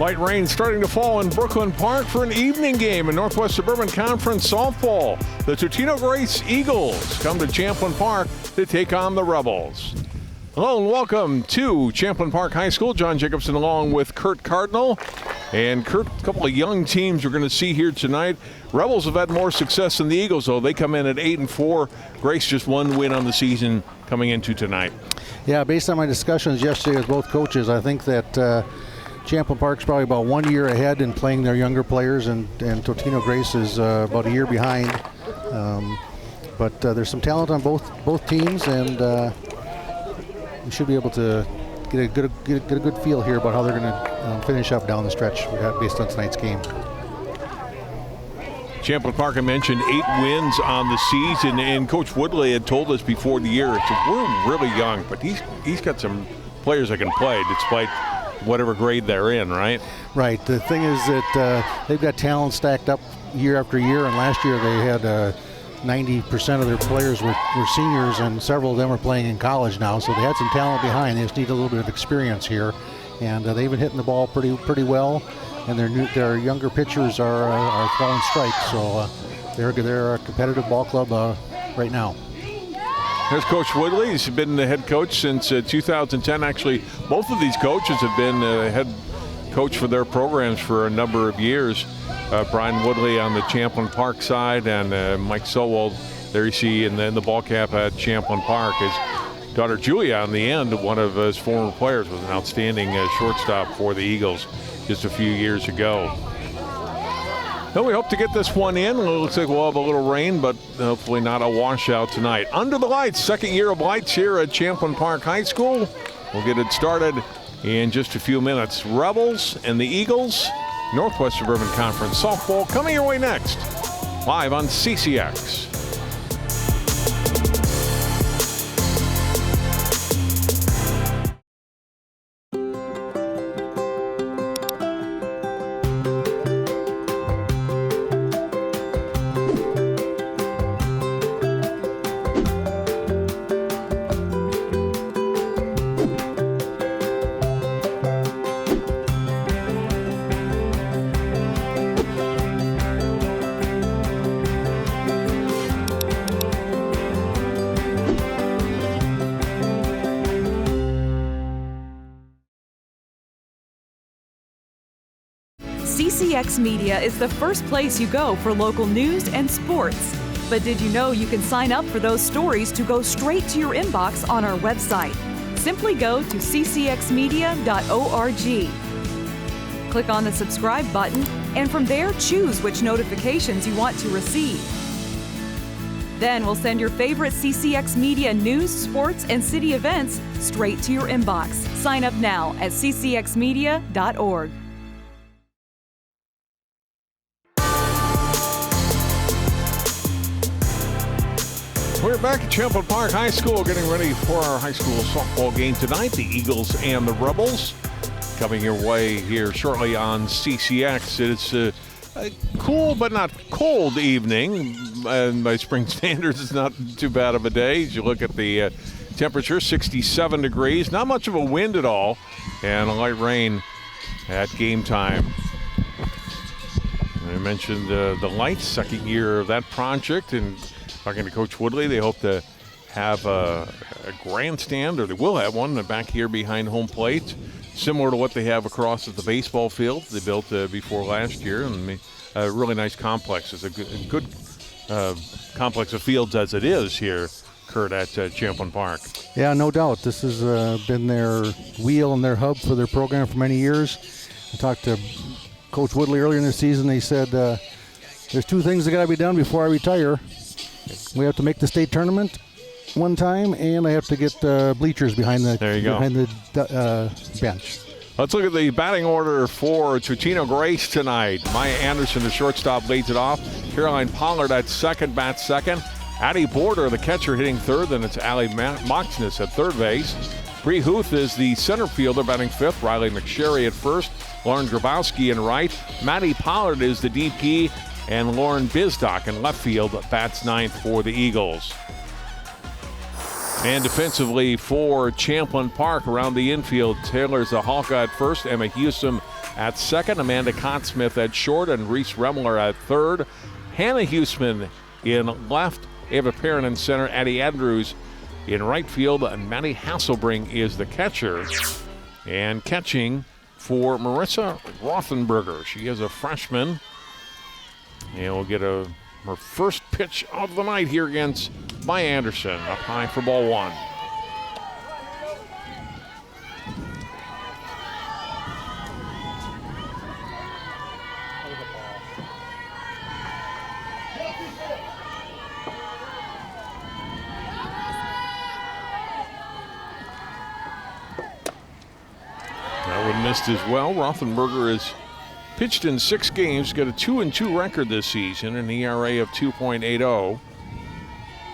Light rain starting to fall in Brooklyn Park for an evening game in Northwest Suburban Conference softball. The Totino-Grace Eagles come to Champlin Park to take on the Rebels. Hello and welcome to Champlin Park High School. John Jacobson along with Kurt Cardinal. And Kurt, a couple of young teams we're going to see here tonight. Rebels have had more success than the Eagles, though. They come in at 8-4. Grace just one win on the season coming into tonight. Yeah, based on my discussions yesterday with both coaches, I think that Champlin Park's probably about 1 year ahead in playing their younger players, and Totino-Grace is about a year behind. But there's some talent on both teams, and we should be able to get a good feel here about how they're going to finish up down the stretch based on tonight's game. Champlin Park, I mentioned 8 wins on the season, and Coach Woodley had told us before the year, we're really young, but he's got some players that can play despite whatever grade they're in, right? Right. The thing is that they've got talent stacked up year after year, and last year they had 90% of their players were seniors, and several of them are playing in college now, so they had some talent behind. They just need a little bit of experience here, and they've been hitting the ball pretty well, and their younger pitchers are throwing strikes, so they're a competitive ball club right now. There's Coach Woodley. He's been the head coach since 2010. Actually, both of these coaches have been head coach for their programs for a number of years. Brian Woodley on the Champlin Park side, and Mike Sowald, there you see in the ball cap at Champlin Park. His daughter Julia on the end, one of his former players, was an outstanding shortstop for the Eagles just a few years ago. Well, we hope to get this one in. It looks like we'll have a little rain, but hopefully not a washout tonight. Under the lights, second year of lights here at Champlin Park High School. We'll get it started in just a few minutes. Rebels and the Eagles, Northwest Suburban Conference softball coming your way next, live on CCX. CCX Media is the first place you go for local news and sports. But did you know you can sign up for those stories to go straight to your inbox on our website? Simply go to ccxmedia.org. Click on the subscribe button, and from there choose which notifications you want to receive. Then we'll send your favorite CCX Media news, sports, and city events straight to your inbox. Sign up now at ccxmedia.org. We're back at Champlin Park High School getting ready for our high school softball game tonight. The Eagles and the Rebels coming your way here shortly on CCX. It's a cool but not cold evening, and by spring standards it's not too bad of a day. As you look at the temperature, 67 degrees, not much of a wind at all, and a light rain at game time. I mentioned the lights, second year of that project, and talking to Coach Woodley, they hope to have a grandstand, or they will have one back here behind home plate, similar to what they have across at the baseball field they built before last year, and a really nice complex. It's a good complex of fields as it is here, Kurt, at Champlin Park. Yeah, no doubt. This has been their wheel and their hub for their program for many years. I talked to Coach Woodley earlier in the season. He said, there's 2 things that got to be done before I retire. We have to make the state tournament one time, and I have to get bleachers behind the bench. Let's look at the batting order for Totino-Grace tonight. Maya Anderson, the shortstop, leads it off. Caroline Pollard at second, bats second. Addie Border, the catcher, hitting third. Then it's Allie Moxness at third base. Bree Huth is the center fielder, batting fifth. Riley McSherry at first. Lauren Grabowski in right. Maddie Pollard is the DP. And Lauren Bisdock in left field bats ninth for the Eagles. And defensively for Champlin Park around the infield, Taylor Zahalka at first, Emma Hewsome at second, Amanda Cottsmith at short, and Reese Remler at third. Hannah Huseman in left, Ava Perrin in center, Addie Andrews in right field, and Maddie Hasselbring is the catcher. And catching for Marissa Rothenberger. She is a freshman. And we'll get her first pitch of the night here against Maya Anderson. Up high for ball one. That one missed as well. Rothenberger has pitched in 6 games, got a 2-2 record this season, an ERA of 2.80.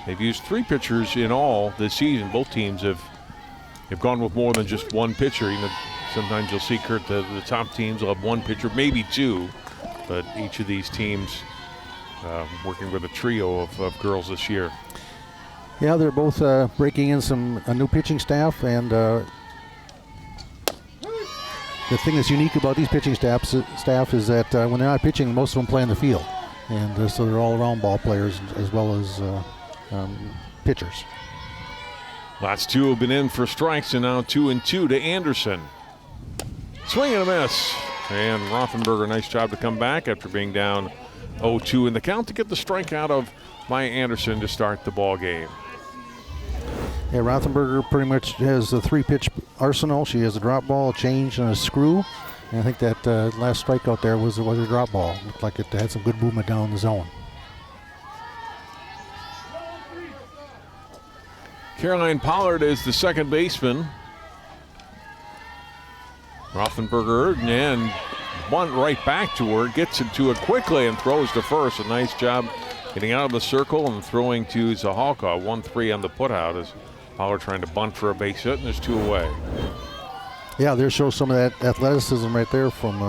They've used 3 pitchers in all this season. Both teams have gone with more than just one pitcher. You know, sometimes you'll see, Kurt, the top teams will have 1 pitcher, maybe 2, but each of these teams working with a trio of girls this year. Yeah, they're both breaking in a new pitching staff, and the thing that's unique about these pitching staff is that when they're not pitching, most of them play in the field. And so they're all-around ball players as well as pitchers. Last 2 have been in for strikes, and now 2-2 to Anderson. Swing and a miss. And Rothenberger, nice job to come back after being down 0-2 in the count to get the strikeout of Maya Anderson to start the ball game. Yeah, Rothenberger pretty much has a 3-pitch arsenal. She has a drop ball, a change, and a screw. And I think that last strikeout there was a drop ball. Looked like it had some good movement down the zone. Caroline Pollard is the second baseman. Rothenberger and bunt right back to her, gets it to it quickly and throws to first. A nice job getting out of the circle and throwing to Zahalka. 1-3 on the putout as Pollard trying to bunt for a base hit, and there's 2 away. Yeah, there shows some of that athleticism right there from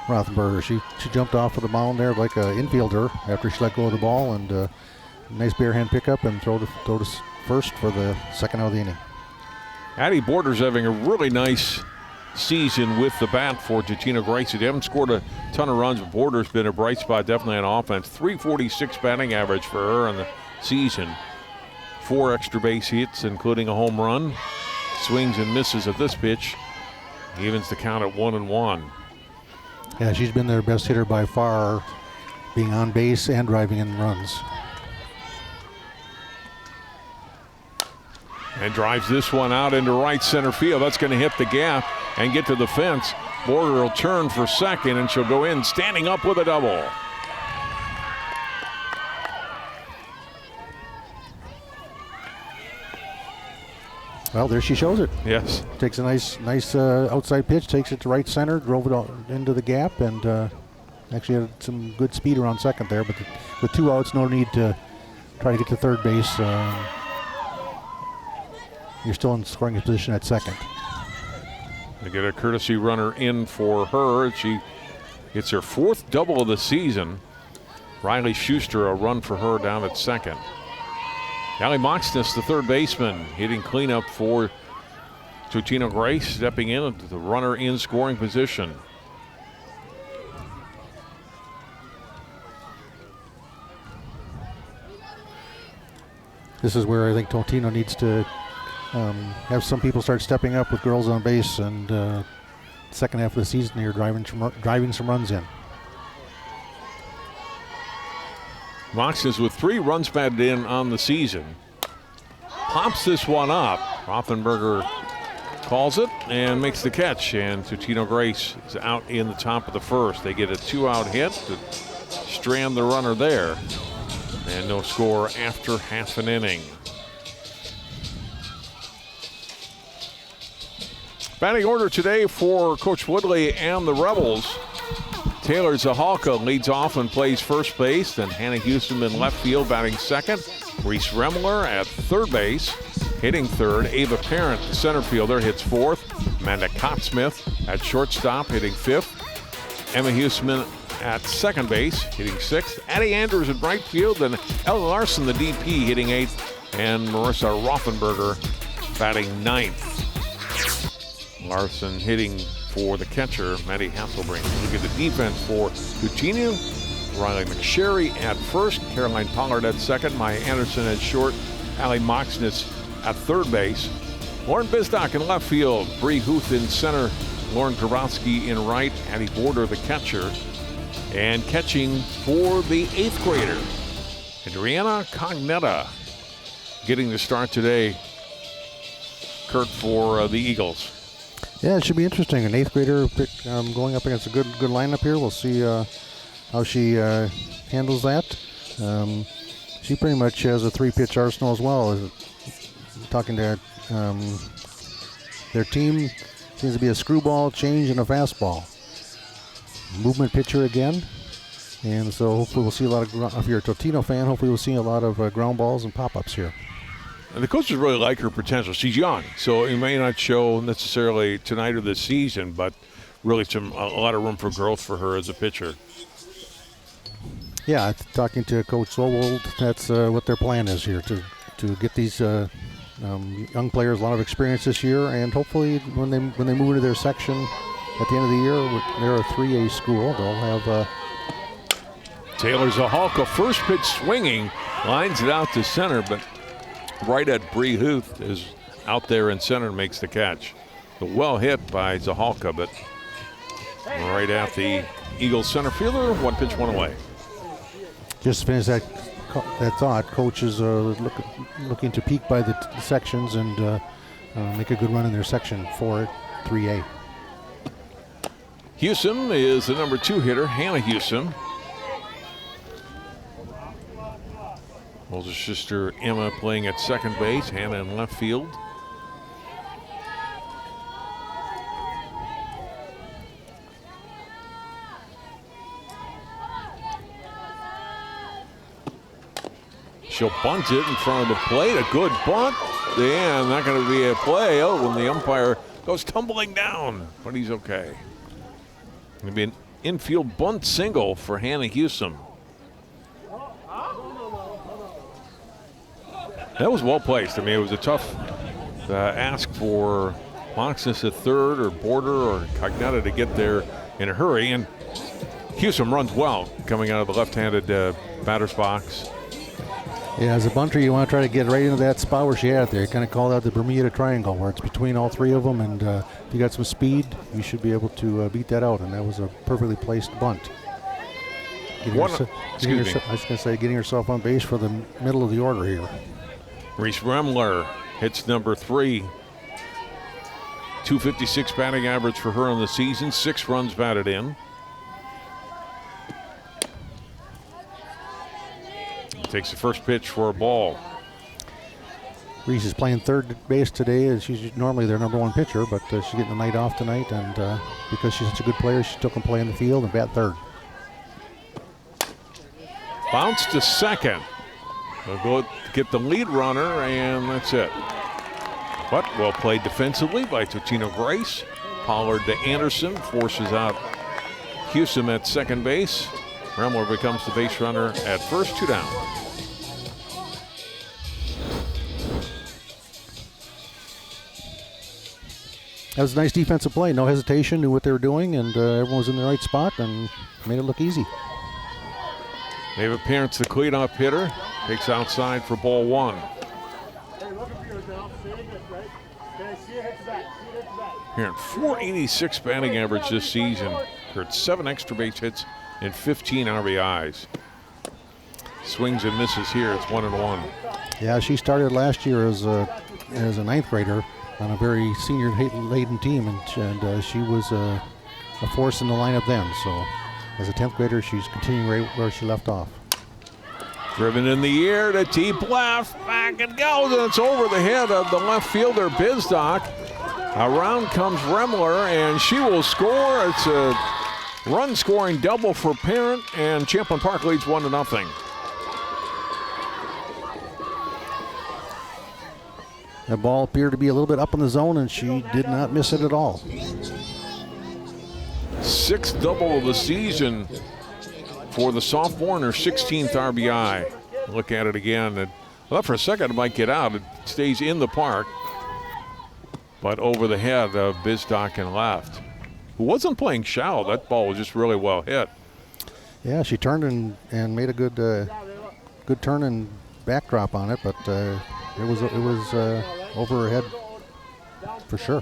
Rothenberger. She jumped off of the mound there like an infielder after she let go of the ball, and nice bare hand pickup and throw to first for the second out of the inning. Addie Borders having a really nice season with the bat for Totino-Grace. They haven't scored a ton of runs, but Borders been a bright spot definitely on offense. 346 batting average for her in the season. 4 extra base hits, including a home run. Swings and misses at this pitch. Evens the count at 1-1. Yeah, she's been their best hitter by far, being on base and driving in runs. And drives this one out into right center field. That's going to hit the gap and get to the fence. Border will turn for second, and she'll go in standing up with a double. Well, there she shows it. Yes. Takes a nice outside pitch, takes it to right center, drove it into the gap, and actually had some good speed around second there. But with 2 outs, no need to try to get to third base. You're still in scoring position at second. They get a courtesy runner in for her. She gets her 4th double of the season. Riley Schuster, a run for her down at second. Allie Moxness, the third baseman, hitting cleanup for Totino-Grace, stepping in, the runner in scoring position. This is where I think Totino needs to have some people start stepping up with girls on base, and second half of the season here driving some runs in. Moxness with 3 runs batted in on the season. Pops this one up. Rothenberger calls it and makes the catch, and Totino-Grace is out in the top of the first. They get a 2-out hit to strand the runner there, and no score after half an inning. Batting order today for Coach Woodley and the Rebels. Taylor Zahalka leads off and plays first base. Then Hannah Houston in left field batting second. Reese Remler at third base. Hitting third, Ava Parent, the center fielder, hits fourth. Amanda Cottsmith at shortstop, hitting fifth. Emma Houston at second base, hitting sixth. Addie Andrews in right field. And Ella Larson, the DP, hitting eighth. And Marissa Rothenberger batting ninth. Larson hitting for the catcher, Matty Hasselbrink. Look at the defense for Totino. Riley McSherry at first, Caroline Pollard at second, Maya Anderson at short, Allie Moxness at third base. Lauren Bisdock in left field, Bree Huth in center, Lauren Grabowski in right, Addie Border the catcher. And catching for the 8th grader, Adriana Cognetta, getting the start today, Kurt, for the Eagles. Yeah, it should be interesting. An 8th grader going up against a good lineup here. We'll see how she handles that. She pretty much has a 3-pitch arsenal as well. Talking to their team, seems to be a screwball, change, and a fastball. Movement pitcher again. And so hopefully we'll see a lot of, if you're a Totino fan, hopefully we'll see a lot of ground balls and pop-ups here. And the coaches really like her potential. She's young, so it may not show necessarily tonight or this season, but really a lot of room for growth for her as a pitcher. Yeah, talking to Coach Sowold, that's what their plan is here, to get these young players a lot of experience this year, and hopefully when they move into their section at the end of the year, they're a 3A school, they'll have Taylor Zahalka, first pitch swinging, lines it out to center, but right at Bree Huth is out there in center and makes the catch. Well hit by Zahalka, but right at the Eagles center fielder, 1 pitch, 1 away. Just to finish that thought, coach is looking to peak by the sections and make a good run in their section for 3A. Hewsom is the number 2 hitter, Hannah Hewsom. Older sister Emma playing at second base, Hannah in left field. She'll bunt it in front of the plate. A good bunt. And not going to be a play. Oh, when the umpire goes tumbling down. But he's okay. Going to be an infield bunt single for Hannah Hewsom. That was well placed. I mean, it was a tough ask for Moxness at third or Border or Cognetta to get there in a hurry. And Hewsom runs well coming out of the left-handed batter's box. Yeah, as a bunter, you want to try to get right into that spot where she had it there. You kind of call that the Bermuda Triangle, where it's between all 3 of them, and if you got some speed, you should be able to beat that out, and that was a perfectly placed bunt. I was going to say, getting herself on base for the middle of the order here. Reese Remler hits number 3. 256 batting average for her on the season, 6 runs batted in. Takes the first pitch for a ball. Reese is playing third base today, and she's normally their number 1 pitcher, but she's getting the night off tonight, and because she's such a good player, she still can play in the field and bat third. Bounce to second. They'll go get the lead runner, and that's it. But well played defensively by Totino-Grace. Pollard to Anderson, forces out Hewsom at second base. Remler becomes the base runner at first, 2 down. That was a nice defensive play. No hesitation, knew what they were doing, and everyone was in the right spot and made it look easy. David Parents, the cleanup hitter, takes outside for ball 1. Here at 486 batting average this season. Kurt, 7 extra base hits and 15 RBIs. Swings and misses here. It's 1-1. Yeah, she started last year as a 9th grader on a very senior-laden team, and she was a force in the lineup then. So as a 10th grader, she's continuing right where she left off. Driven in the air to deep left, back it goes, and it's over the head of the left fielder, Bisdock. Around comes Remler, and she will score. It's a run-scoring double for Parent, and Champlin Park leads 1-0. That ball appeared to be a little bit up in the zone, and she did not miss it at all. 6th double of the season for the sophomore and her 16th RBI. Look at it again. Well, for a second it might get out. It stays in the park, but over the head of Bisdock and left. who wasn't playing shallow. That ball was just really well hit. Yeah, she turned and made a good turn and backdrop on it, but it was over her head for sure.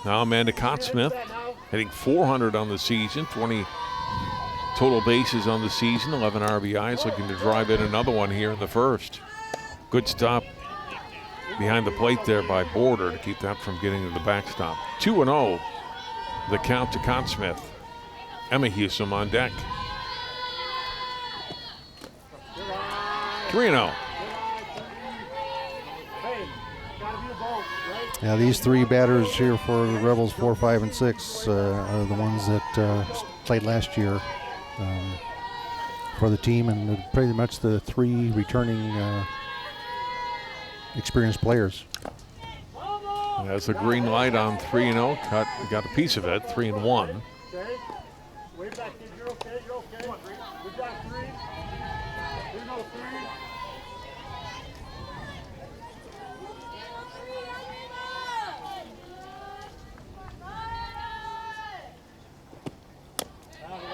Now Amanda Cottsmith hitting .400 on the season, 20 total bases on the season, 11 RBIs, looking to drive in another one here in the first. Good stop behind the plate there by Border to keep that from getting to the backstop. 2-0, the count to Cottsmith. Emma Hewsome on deck. 3-0. Yeah, these three batters here for the Rebels, 4, 5, and 6, are the ones that played last year for the team, and pretty much the three returning experienced players. That's a green light on 3-0. Got a piece of it, 3-1.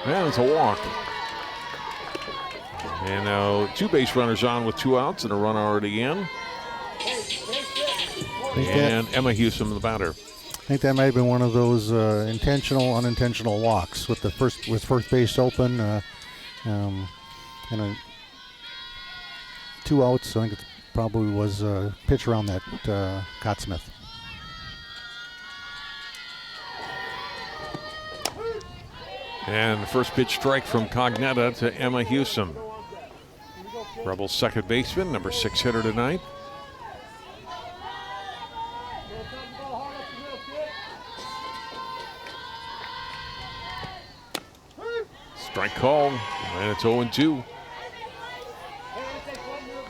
And it's a walk. And now 2 base runners on with 2 outs and a run already in. And Emma Hewsome, the batter. I think that might have been one of those intentional, unintentional walks with first base open and 2 outs. I think it probably was a pitch around that Cottsmith. And the first pitch strike from Cognetta to Emma Hewsome. Rebels second baseman, number 6 hitter tonight. Strike call, and it's 0-2.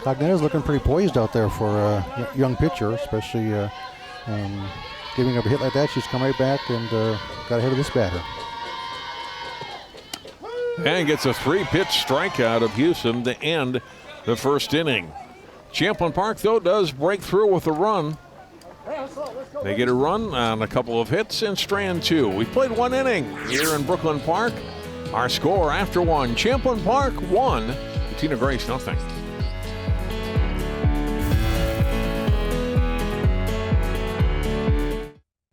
Cognetta's looking pretty poised out there for a young pitcher, especially giving up a hit like that. She's come right back and got ahead of this batter. And gets a 3-pitch strikeout of Hewsome to end the first inning. Champlin Park, though, does break through with a run. They get a run on a couple of hits and strand 2. We've played 1 inning here in Brooklyn Park. Our score after 1, Champlin Park 1, Totino-Grace nothing.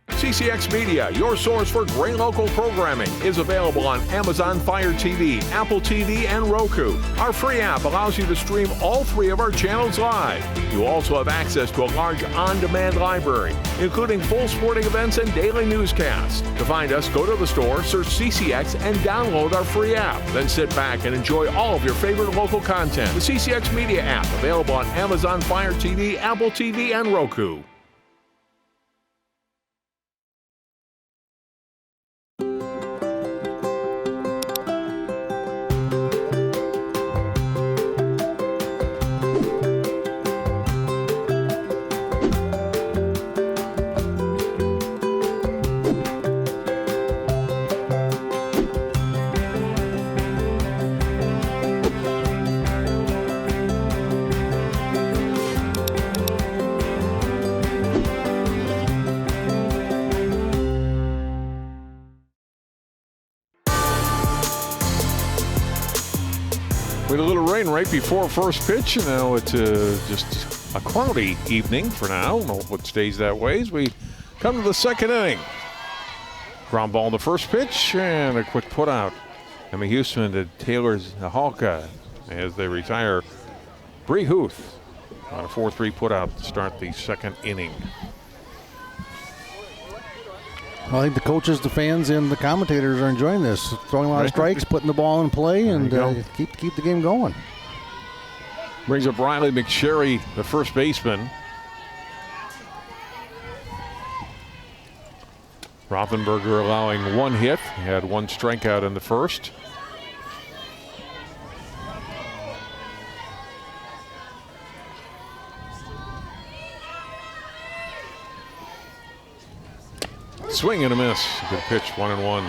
CCX Media, your source for great local programming, is available on Amazon Fire TV, Apple TV, and Roku. Our free app allows you to stream all 3 of our channels live. You also have access to a large on-demand library, including full sporting events and daily newscasts. To find us, go to the store, search CCX, and download our free app. Then sit back and enjoy all of your favorite local content. The CCX Media app, available on Amazon Fire TV, Apple TV, and Roku. We had a little rain right before first pitch, and now it's just a cloudy evening for now. I don't know what stays that way as we come to the second inning. Ground ball in the first pitch, and a quick put out. Emma Hewsome to Taylor Zahalka as they retire Bree Huth on a 4-3 put out to start the second inning. Well, I think the coaches, the fans, and the commentators are enjoying this. Throwing a lot of strikes, putting the ball in play, and keep the game going. Brings up Riley McSherry, the first baseman. Rothenberger allowing 1 hit. He had 1 strikeout in the first. Swing and a miss. Good pitch, 1-1.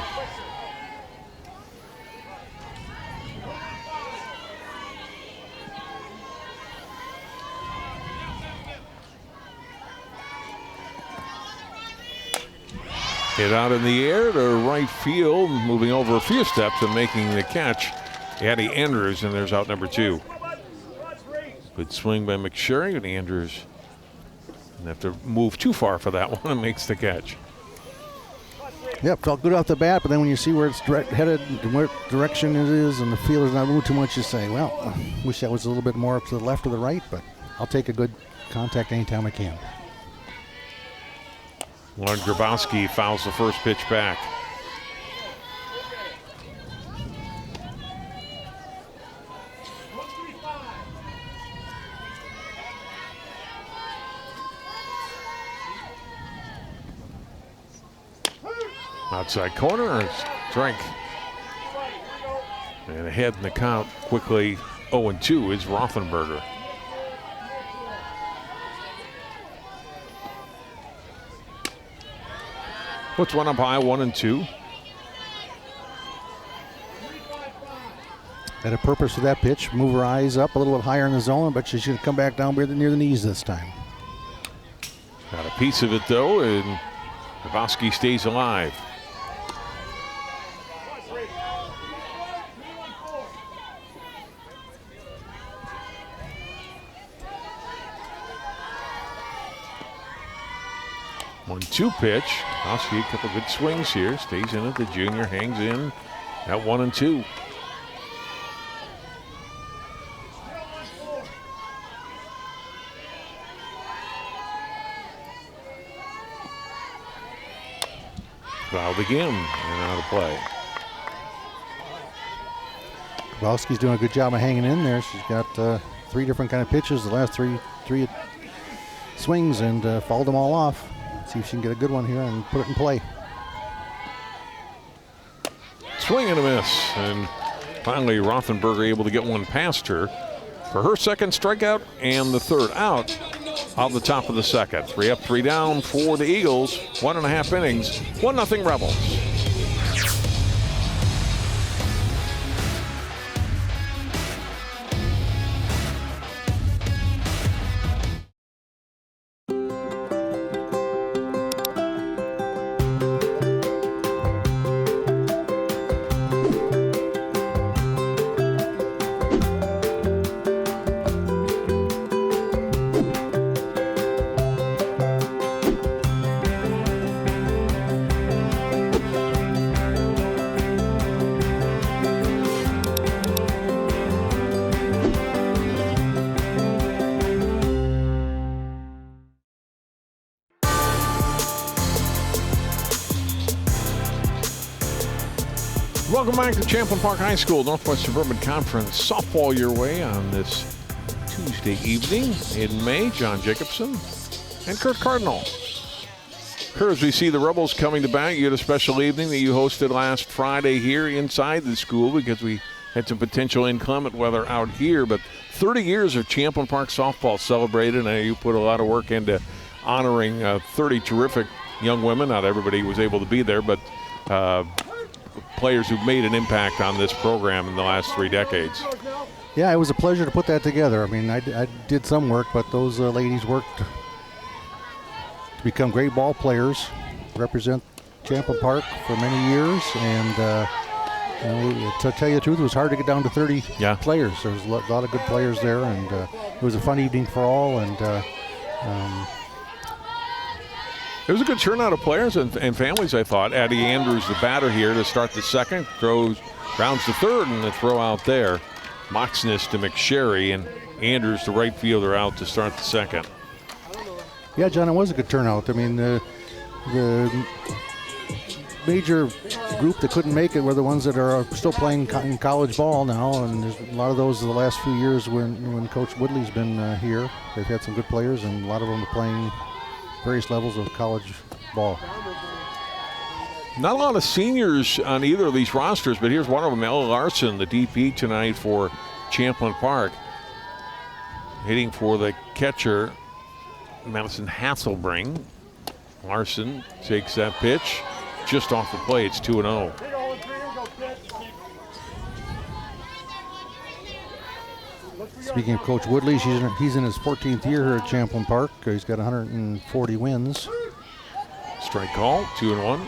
Hit out in the air to right field, moving over a few steps and making the catch. Addie Andrews, and there's out number 2. Good swing by McSherry, and Andrews didn't have to move too far for that one and makes the catch. Yep, felt good off the bat, but then when you see where it's headed and what direction it is and the fielder's not moving too much, you say, well, wish that was a little bit more up to the left or the right, but I'll take a good contact anytime I can. Lauren Grabowski fouls the first pitch back. Outside corner, strike. And ahead in the count quickly, 0-2 is Rothenberger. Puts one up high, 1-2. Had a purpose for that pitch. Move her eyes up a little bit higher in the zone, but she's going to come back down near the knees this time. Got a piece of it though, and Grabowski stays alive. One-two pitch. Osseo, a couple good swings here. Stays in it. The junior hangs in at 1-2. Fouled again and out of play. Grabowski's doing a good job of hanging in there. She's got 3 different kind of pitches. The last three swings and fouled them all off. See if she can get a good one here and put it in play. Swing and a miss. And finally Rothenberger able to get one past her for her second strikeout and the third out of the top of the second. 3 up, 3 down for the Eagles. 1.5 innings, 1-0 Rebels. Welcome back to Champlin Park High School, Northwest Suburban Conference softball your way on this Tuesday evening in May. John Jacobson and Kurt Cardinal. Kurt, as we see the Rebels coming to bat, you had a special evening that you hosted last Friday here inside the school because we had some potential inclement weather out here. But 30 years of Champlin Park softball celebrated, and I know you put a lot of work into honoring 30 terrific young women. Not everybody was able to be there, but players who've made an impact on this program in the last 3 decades. Yeah, it was a pleasure to put that together. I mean, I did some work, but those ladies worked to become great ball players, represent Champlin Park for many years, and to tell you the truth, it was hard to get down to 30 players. There was a lot of good players there, and it was a fun evening for all. And it was a good turnout of players and families, I thought. Addie Andrews, the batter here to start the second, grounds to third, and the throw out there. Moxness to McSherry, and Andrews, the right fielder, out to start the second. Yeah, John, it was a good turnout. I mean, the major group that couldn't make it were the ones that are still playing in college ball now, and there's a lot of those in the last few years when Coach Woodley's been here. They've had some good players, and a lot of them are playing various levels of college ball. Not a lot of seniors on either of these rosters, but here's one of them, Ella Larson, the DP tonight for Champlin Park. Hitting for the catcher, Madison Hasselbring. Larson takes that pitch just off the plate. It's 2-0. Speaking of Coach Woodley, he's in his 14th year here at Champlin Park. He's got 140 wins. Strike call, 2-1.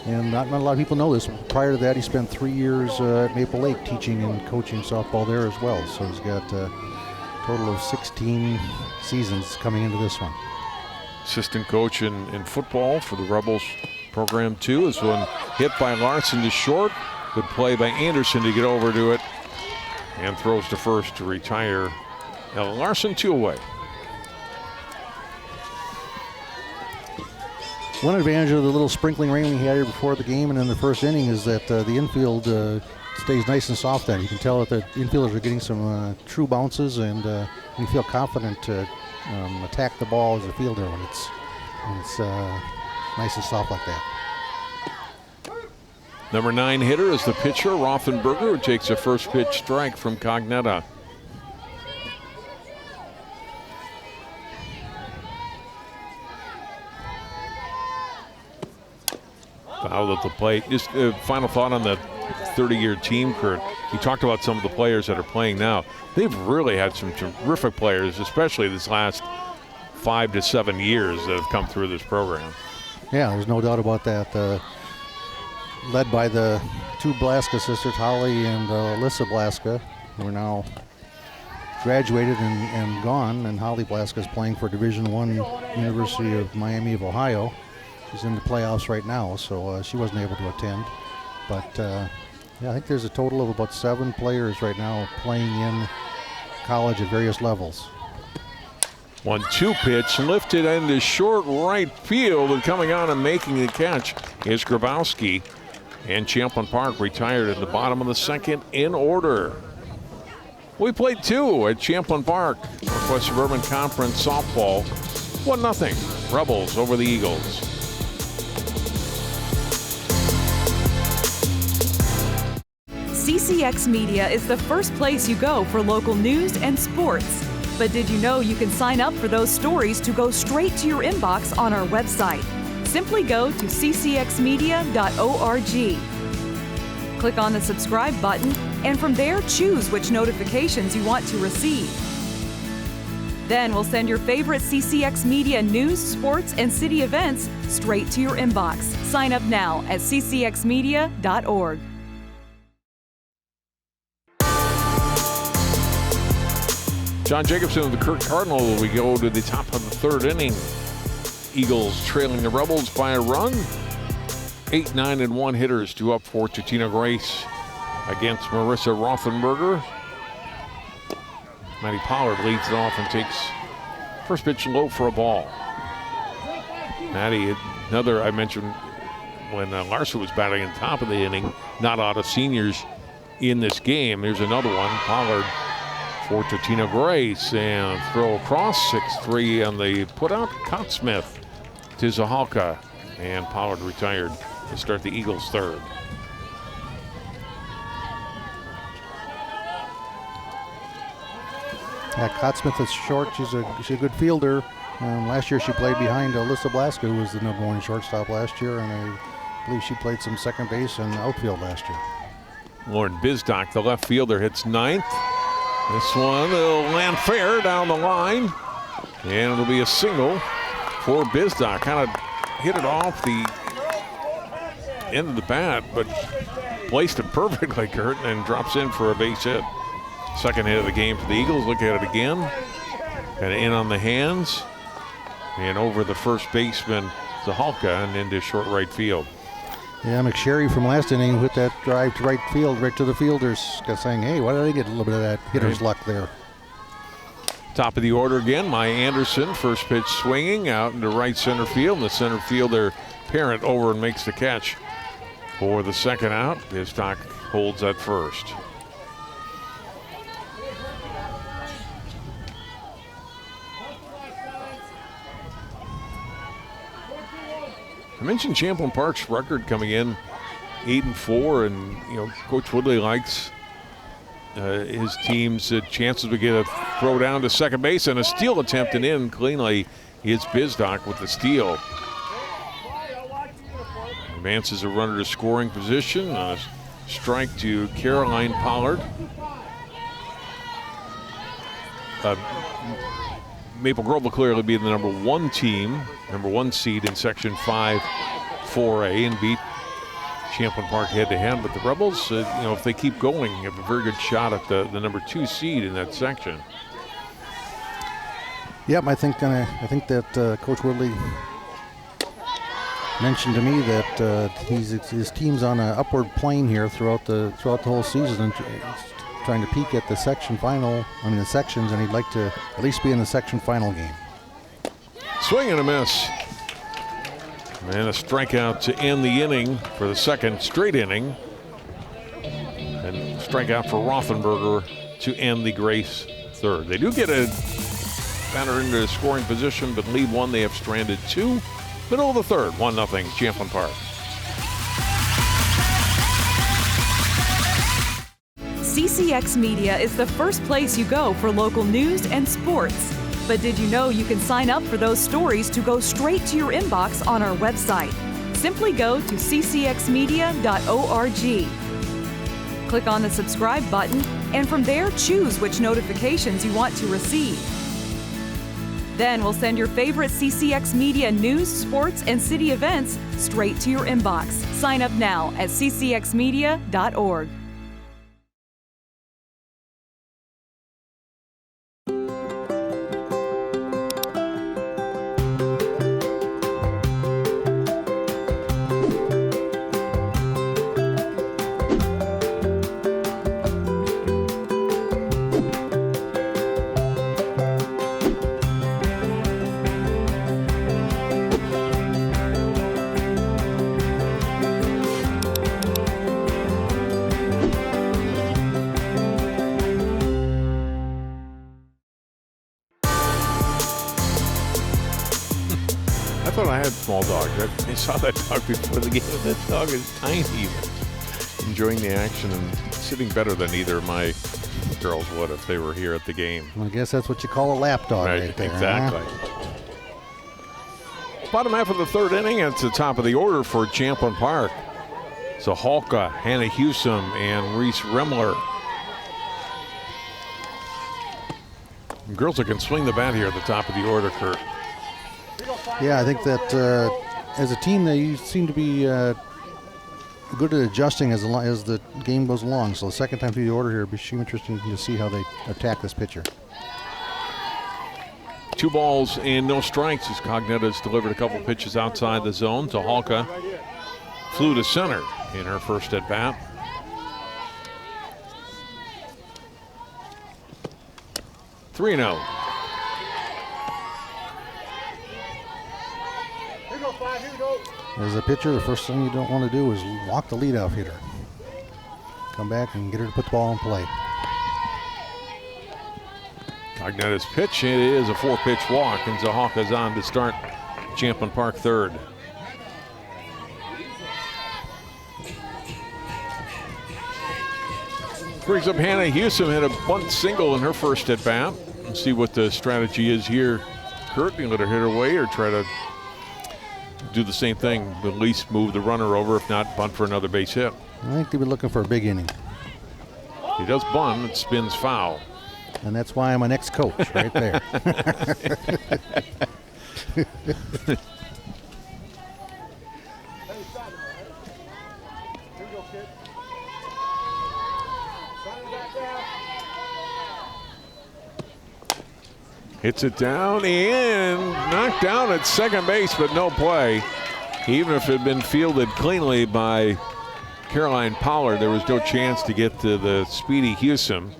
And not a lot of people know this. Prior to that, he spent 3 years at Maple Lake teaching and coaching softball there as well. So he's got a total of 16 seasons coming into this one. Assistant coach in football for the Rebels program too. This one hit by Larson to short. Good play by Anderson to get over to it. And throws to first to retire. Larson 2 away. One advantage of the little sprinkling rain we had here before the game and in the first inning is that the infield stays nice and soft then. You can tell that the infielders are getting some true bounces, and you feel confident to attack the ball as a fielder when it's nice and soft like that. Number 9 hitter is the pitcher, Rothenberger, who takes a first pitch strike from Cognetta. Foul at the plate. Just final thought on the 30-year team, Kurt. You talked about some of the players that are playing now. They've really had some terrific players, especially this last 5 to 7 years that have come through this program. Yeah, there's no doubt about that. Led by the 2 Blaska sisters, Holly and Alyssa Blaska, who are now graduated and gone. And Holly Blaska is playing for Division I University of Miami of Ohio. She's in the playoffs right now, so she wasn't able to attend. But yeah, I think there's a total of about 7 players right now playing in college at various levels. 1-2 pitch lifted into short right field, and coming on and making the catch is Grabowski. And Champlin Park retired at the bottom of the second in order. We played 2 at Champlin Park. Northwest Suburban Conference softball. 1-0. Rebels over the Eagles. CCX Media is the first place you go for local news and sports. But did you know you can sign up for those stories to go straight to your inbox on our website? Simply go to ccxmedia.org. Click on the subscribe button, and from there choose which notifications you want to receive. Then we'll send your favorite CCX Media news, sports, and city events straight to your inbox. Sign up now at ccxmedia.org. John Jacobson of the Kirk Cardinal. We go to the top of the 3rd inning. Eagles trailing the Rebels by a run. 8, 9, and 1 hitters due up for Totino-Grace against Marissa Rothenberger. Maddie Pollard leads it off and takes first pitch low for a ball. Maddie, another I mentioned when Larson was batting in top of the inning, not a lot of seniors in this game. There's another one. Pollard for Totino-Grace, and throw across 6-3 on the put-out. Cottsmith to Zahalka, and Pollard retired to start the Eagles' 3rd. Yeah, Cottsmith is short. She's a good fielder. Last year she played behind Alyssa Blaska, who was the number 1 shortstop last year, and I believe she played some second base and outfield last year. Lauren Bisdock, the left fielder, hits 9th. This one will land fair down the line, and it'll be a single for Bisdock. Kind of hit it off the end of the bat, but placed it perfectly, Kurt, and drops in for a base hit. Second hit of the game for the Eagles. Look at it again. Kind of in on the hands, and over the first baseman, Zahalka, and into short right field. Yeah, McSherry from last inning hit that drive to right field, right to the fielders, saying, hey, why did I get a little bit of that hitter's luck there? Top of the order again, Maya Anderson, first pitch swinging out into right center field. And the center fielder, Parent, over and makes the catch for the second out. Bisdock holds at first. I mentioned Champlin Park's record coming in 8-4, and Coach Woodley likes his team's chances to get a throw down to second base, and a steal attempt and in cleanly is Bisdock with the steal. Advances a runner to scoring position. A strike to Caroline Pollard. Maple Grove will clearly be the number 1 team, number 1 seed in Section 5 4A, and beat Champlin Park head-to-head. But the Rebels, if they keep going, have a very good shot at the number 2 seed in that section. Yep, I think that Coach Woodley mentioned to me that his team's on an upward plane here throughout the whole season, and trying to peak at the section final. The sections, and he'd like to at least be in the section final game. Swing and a miss. And a strikeout to end the inning for the second straight inning. And strikeout for Rothenberger to end the Grace third. They do get a batter into scoring position, but lead one. They have stranded 2. Middle of the third, 1-0 Champlin Park. CCX Media is the first place you go for local news and sports. But did you know you can sign up for those stories to go straight to your inbox on our website? Simply go to ccxmedia.org. Click on the subscribe button, and from there choose which notifications you want to receive. Then we'll send your favorite CCX Media news, sports, and city events straight to your inbox. Sign up now at ccxmedia.org. I thought I had small dogs. I saw that dog before the game. That dog is tiny, enjoying the action and sitting better than either of my girls would if they were here at the game. I guess that's what you call a lap dog right there. Exactly. Huh? Bottom half of the third inning, it's the top of the order for Champlin Park. Zahalka, Hannah Hewsome, and Reese Remler. Girls that can swing the bat here at the top of the order, Kurt. Yeah, I think that as a team, they seem to be good at adjusting as the game goes along. So the second time through the order here, it'll be interesting to see how they attack this pitcher. 2 balls and no strikes as Cogneta's delivered a couple pitches outside the zone. Zahalka flew to center in her first at bat. (3-0). As a pitcher, the first thing you don't want to do is walk the leadoff hitter. Come back and get her to put the ball in play. Cogneta's pitch, it is a 4-pitch walk, and Zahalka's on to start Champlin Park third. Brings up Hannah Hewsome, hit a bunt single in her first at bat. Let's see what the strategy is here. Kurt, you let her hit away or try to do the same thing, at least move the runner over, if not bunt for another base hit. I think they were looking for a big inning. He does bunt, it spins foul. And that's why I'm an ex-coach right there. Hits it down and knocked down at second base, but no play. Even if it had been fielded cleanly by Caroline Pollard, there was no chance to get to the speedy Hewsome.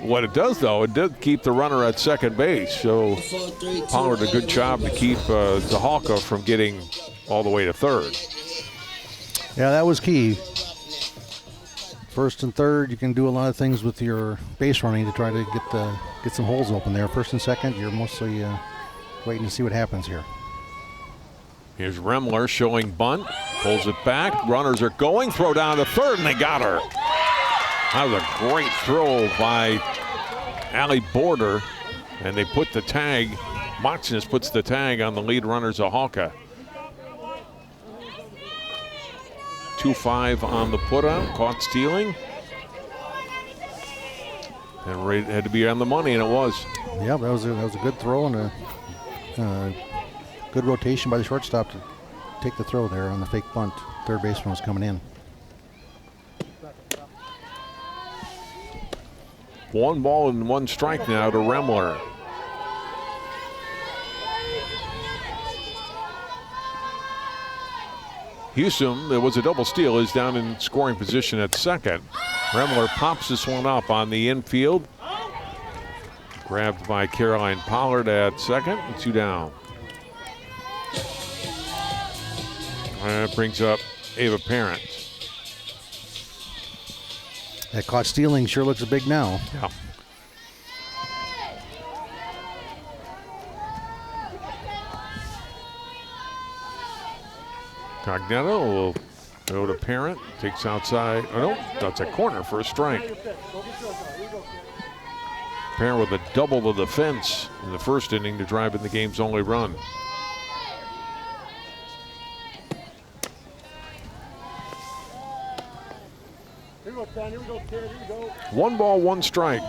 What it does, though, it did keep the runner at second base. So Pollard did a good job to keep Zahalka from getting all the way to third. Yeah, that was key. First and third, you can do a lot of things with your base running to try to get some holes open there. First and second, you're mostly waiting to see what happens here. Here's Remler showing bunt, pulls it back. Runners are going, throw down to third, and they got her. That was a great throw by Allie Border, and they put the tag. Moxness puts the tag on the lead runner, Zahalka. 2-5 on the putout, caught stealing. And it had to be on the money, and it was. Yeah, that was a good throw and a good rotation by the shortstop to take the throw there on the fake bunt. Third baseman was coming in. 1 ball and 1 strike now to Remler. Houston, there was a double steal, is down in scoring position at second. Remler pops this one up on the infield. Grabbed by Caroline Pollard at second, and 2 down. That brings up Ava Parent. That caught stealing sure looks big now. Yeah. Cognetta will go to Parent, takes outside. Oh no, that's a corner for a strike. Parent with a double to the fence in the first inning to drive in the game's only run. Here we go, Ken. Here we go, kid. Here we go. 1 ball, 1 strike.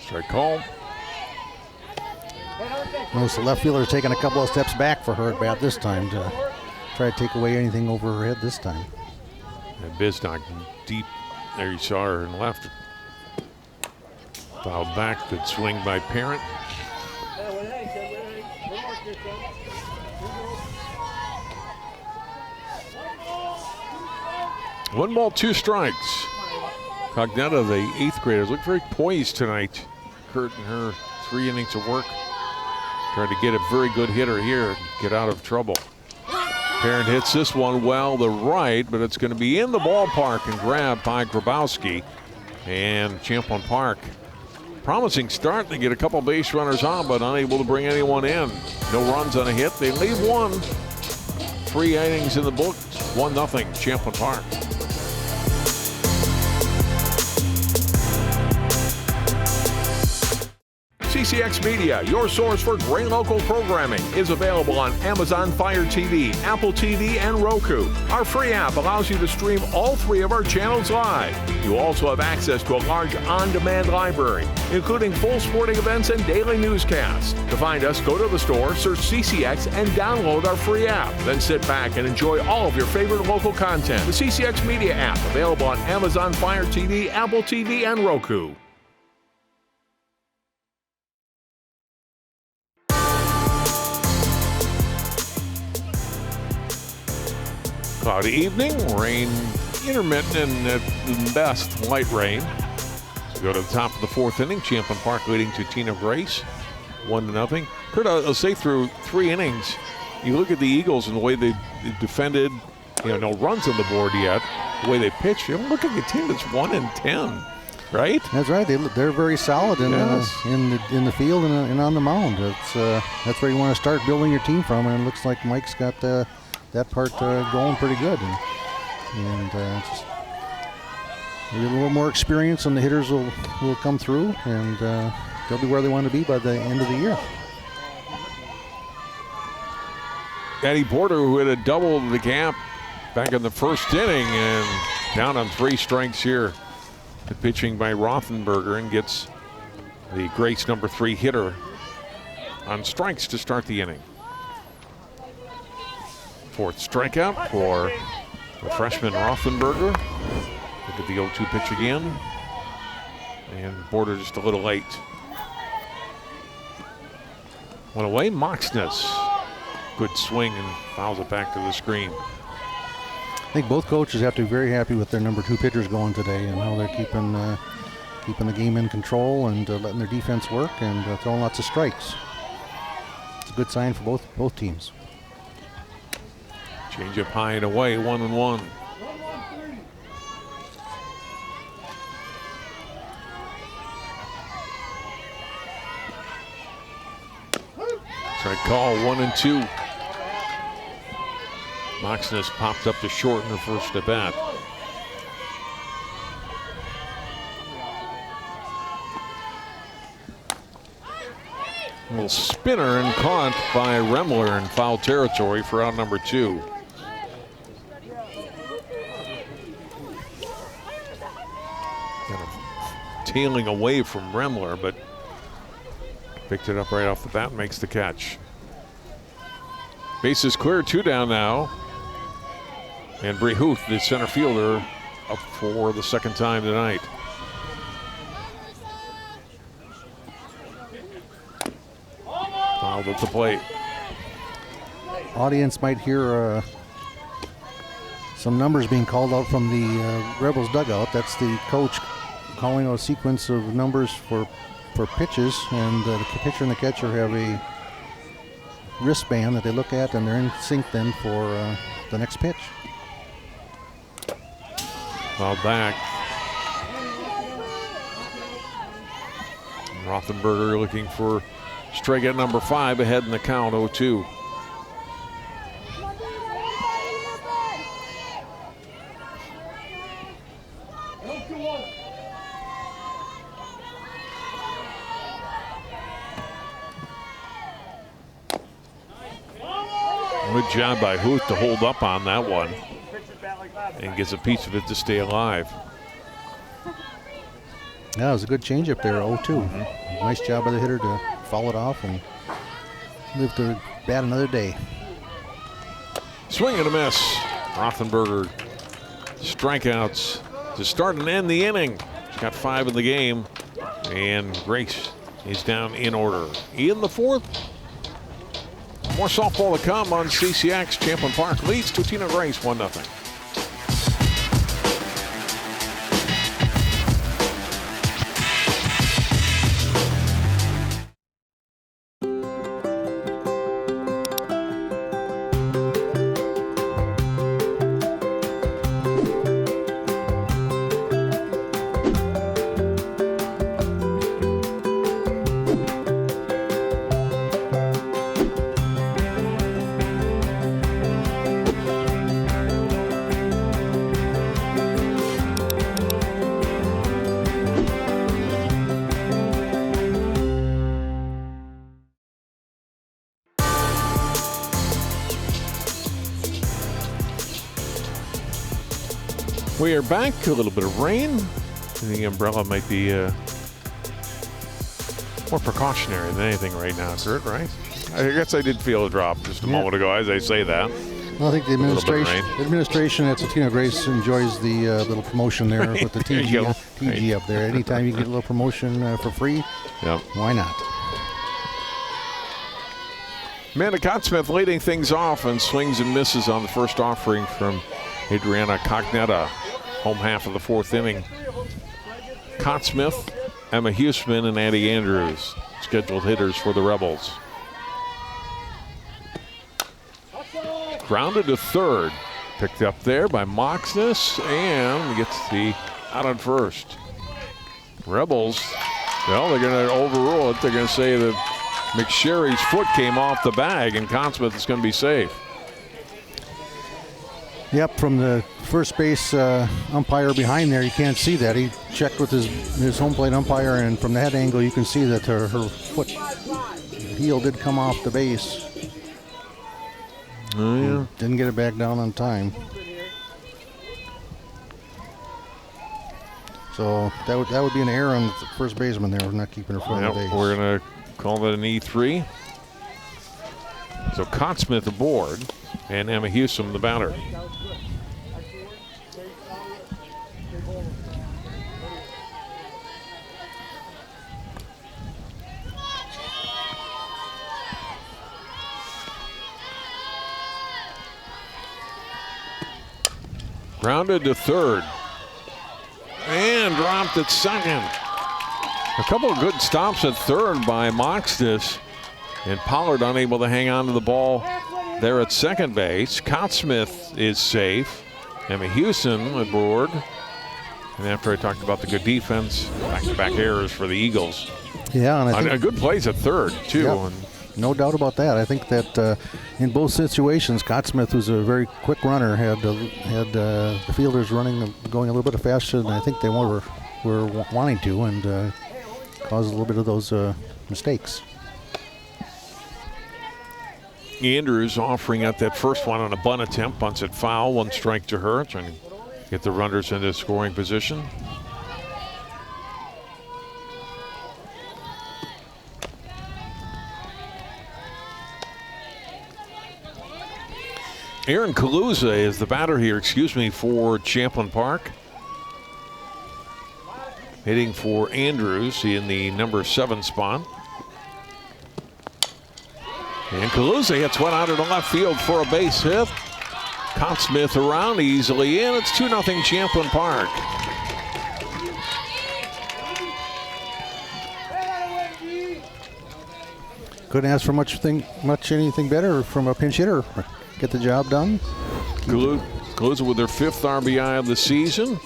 Strike call. Notice the left fielder is taking a couple of steps back for her at bat this time to try to take away anything over her head this time. And Bisnock deep. There you saw her in left. Fouled back. Good swing by Parent. 1 ball, 2 strikes. Cognetta, the 8th graders, look very poised tonight. Kurt and her 3 innings of work. Trying to get a very good hitter here, get out of trouble. Parent hits this one well to right, but it's going to be in the ballpark and grabbed by Grabowski. And Champlin Park, promising start. They get a couple base runners on, but unable to bring anyone in. No runs on a hit. They leave 1. 3 innings in the books. 1-0 Champlin Park. CCX Media, your source for great local programming, is available on Amazon Fire TV, Apple TV, and Roku. Our free app allows you to stream all 3 of our channels live. You also have access to a large on-demand library, including full sporting events and daily newscasts. To find us, go to the store, search CCX, and download our free app. Then sit back and enjoy all of your favorite local content. The CCX Media app, available on Amazon Fire TV, Apple TV, and Roku. Cloudy evening, rain intermittent and at best light rain. So go to the top of the 4th inning. Champlin Park leading Totino-Grace 1-0. Kurt, I'll say through 3 innings, you look at the Eagles and the way they defended, no runs on the board yet, the way they pitched. You're looking at a team that's 1-10, right? That's right. They're very solid in the field and on the mound. That's where you want to start building your team from, and it looks like Mike's got that part going pretty good, and just maybe a little more experience, and the hitters will come through, and they'll be where they want to be by the end of the year. Eddie Porter, who hit a double to the gap back in the first inning, and down on 3 strikes here. The pitching by Rothenberger, and gets the Grace number 3 hitter on strikes to start the inning. 4th strikeout for the freshman Rothenberger. Look at the 0-2 pitch again. And Border just a little late. Went away, Moxness. Good swing and fouls it back to the screen. I think both coaches have to be very happy with their number 2 pitchers going today and how they're keeping the game in control and letting their defense work and throwing lots of strikes. It's a good sign for both teams. Change up high and away, 1-1. Strike call, 1-2. Moxness popped up to short in her first at bat. A little spinner and caught by Remler in foul territory for out number 2. Kind of tailing away from Remler, but picked it up right off the bat and makes the catch. Base is clear, 2 down now. And Bree Huth, the center fielder, up for the second time tonight. Fouled at the plate. Audience might hear some numbers being called out from the Rebels dugout. That's the coach calling out a sequence of numbers for pitches, and the pitcher and the catcher have a wristband that they look at, and they're in sync then for the next pitch. Fouled back. Rothenberger looking for strikeout number 5, ahead in the count, 0-2. Good job by Huth to hold up on that one and gets a piece of it to stay alive. Yeah, it was a good changeup there, 0-2. Nice job by the hitter to foul it off and live to bat another day. Swing and a miss. Rothenberger strikeouts to start and end the inning. He's got 5 in the game, and Grace is down in order. In the 4th. More softball to come on CCX. Champlin Park leads Totino-Grace 1-0. We are back. A little bit of rain. The umbrella might be more precautionary than anything right now, Kurt, right? I guess I did feel a drop just a moment ago as I say that. Well, I think the administration at Totino-Grace enjoys the little promotion there with the TG up there. Anytime you get a little promotion for free, why not? Amanda Cottsmith leading things off and swings and misses on the first offering from Adriana Cognetta. Home half of the 4th inning. Cottsmith, Emma Huseman, and Addie Andrews, scheduled hitters for the Rebels. Grounded to third. Picked up there by Moxness and gets the out on first. Rebels, well, they're going to overrule it. They're going to say that McSherry's foot came off the bag and Cottsmith is going to be safe. Yep, from the first base umpire behind there, you can't see that. He checked with his home plate umpire, and from that angle, you can see that her foot heel did come off the base. Oh, yeah. Didn't get it back down on time. So that would be an error on the first baseman there, not keeping her foot on the base. We're going to call that an E3. So Cottsmith aboard, and Emma Hewsome the batter. Grounded to third. And dropped at second. A couple of good stops at third by Moxness. And Pollard unable to hang on to the ball there at second base. Cottsmith is safe. Emma Hewson aboard. And after I talked about the good defense, back-to-back errors for the Eagles. Yeah, and I think a good plays at third, too. Yep. And no doubt about that. I think that in both situations, Cottsmith, who's a very quick runner, had the fielders going a little bit faster than I think they were wanting to, and caused a little bit of those mistakes. Andrews offering at that first one on a bunt attempt, bunts it foul, 1 strike to her, trying to get the runners into scoring position. Aaron Kaluza is the batter here, for Champlin Park. Hitting for Andrews in the number 7 spot. And Kaluza hits one out into left field for a base hit. Consmith around easily in. It's 2-0 Champlin Park. Couldn't ask for much anything better from a pinch hitter. Get the job done. Kaluza with their 5th RBI of the season.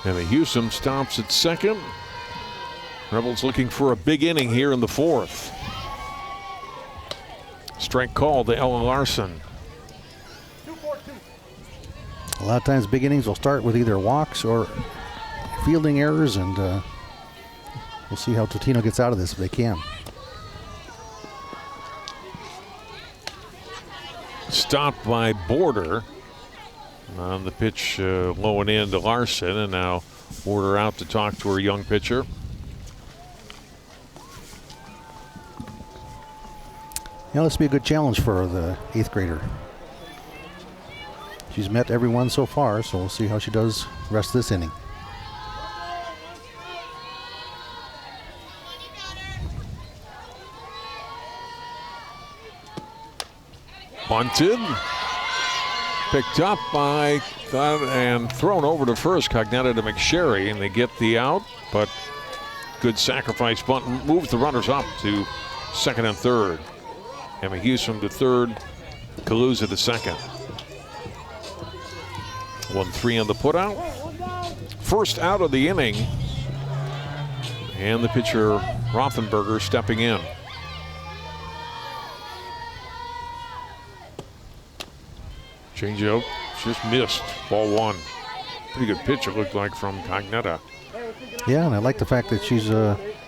And Hewsome stops at second. Rebels looking for a big inning here in the 4th. Strike called to Ellen Larson. A lot of times big innings will start with either walks or fielding errors, and we'll see how Totino gets out of this if they can. Stopped by Border. On the pitch, low and in to Larson, and now Border out to talk to her young pitcher. Yeah, this will be a good challenge for the 8th grader. She's met everyone so far, so we'll see how she does the rest of this inning. Bunted. Picked up by and thrown over to first. Cognetta to McSherry, and they get the out, but good sacrifice bunt moves the runners up to second and third. Emma Hewsome to third, Kaluza to second. 1-3 on the putout. First out of the inning, and the pitcher Rothenberger stepping in. Changeup just missed. Ball 1. Pretty good pitch, it looked like, from Cognetta. Yeah, and I like the fact that she's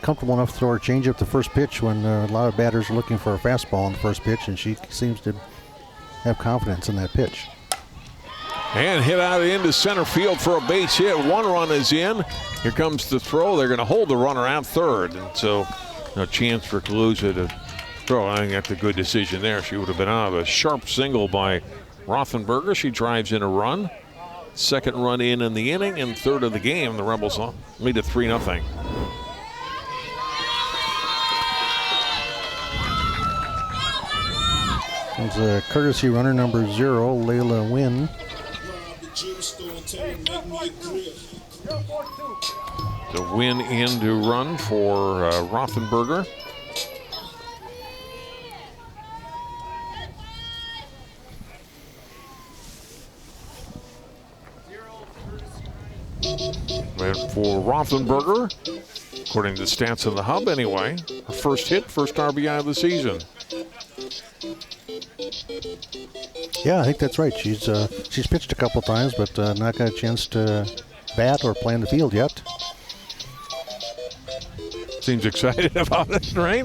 comfortable enough to throw her changeup the first pitch when a lot of batters are looking for a fastball in the first pitch, and she seems to have confidence in that pitch. And hit out into center field for a base hit. 1 run is in. Here comes the throw. They're going to hold the runner at third, and so no chance for Kaluza to throw. I think that's a good decision there. She would have been out of a sharp single by Rothenberger. She drives in a run. Second run in the inning, and third of the game. The Rebels lead at 3-0. There's a courtesy runner, number 0, Layla Wynn. The Win in to run for Rothenberger. And for Rothenberger, according to the stats in the hub anyway, her first hit, first RBI of the season. Yeah, I think that's right. She's pitched a couple times, but not got a chance to bat or play in the field yet. Seems excited about it, right?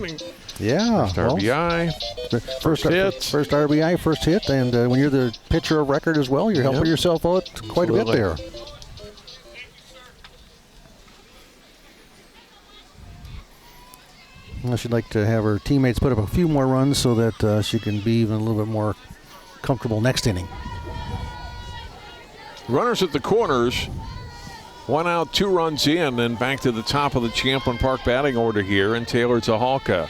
Yeah. First RBI, first hit. First RBI, first hit, and when you're the pitcher of record as well, you're helping yourself out quite a bit there. Well, she'd like to have her teammates put up a few more runs so that she can be even a little bit more comfortable next inning. Runners at the corners. 1 out, 2 runs in, and back to the top of the Champlin Park batting order here, and Taylor Zahalka.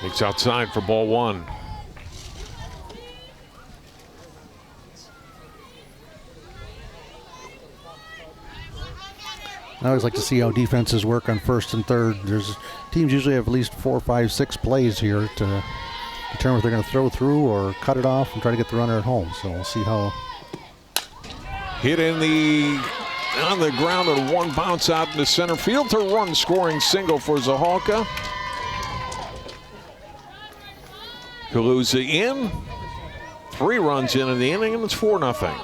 It's outside for ball 1. I always like to see how defenses work on first and third. Teams usually have at least 4, 5, 6 plays here to determine if they're going to throw through or cut it off and try to get the runner at home. So we'll see how. Hit on the ground and 1 bounce out into center field to run scoring single for Zahalka. Kaluza in. 3 runs in the inning, and it's 4-0.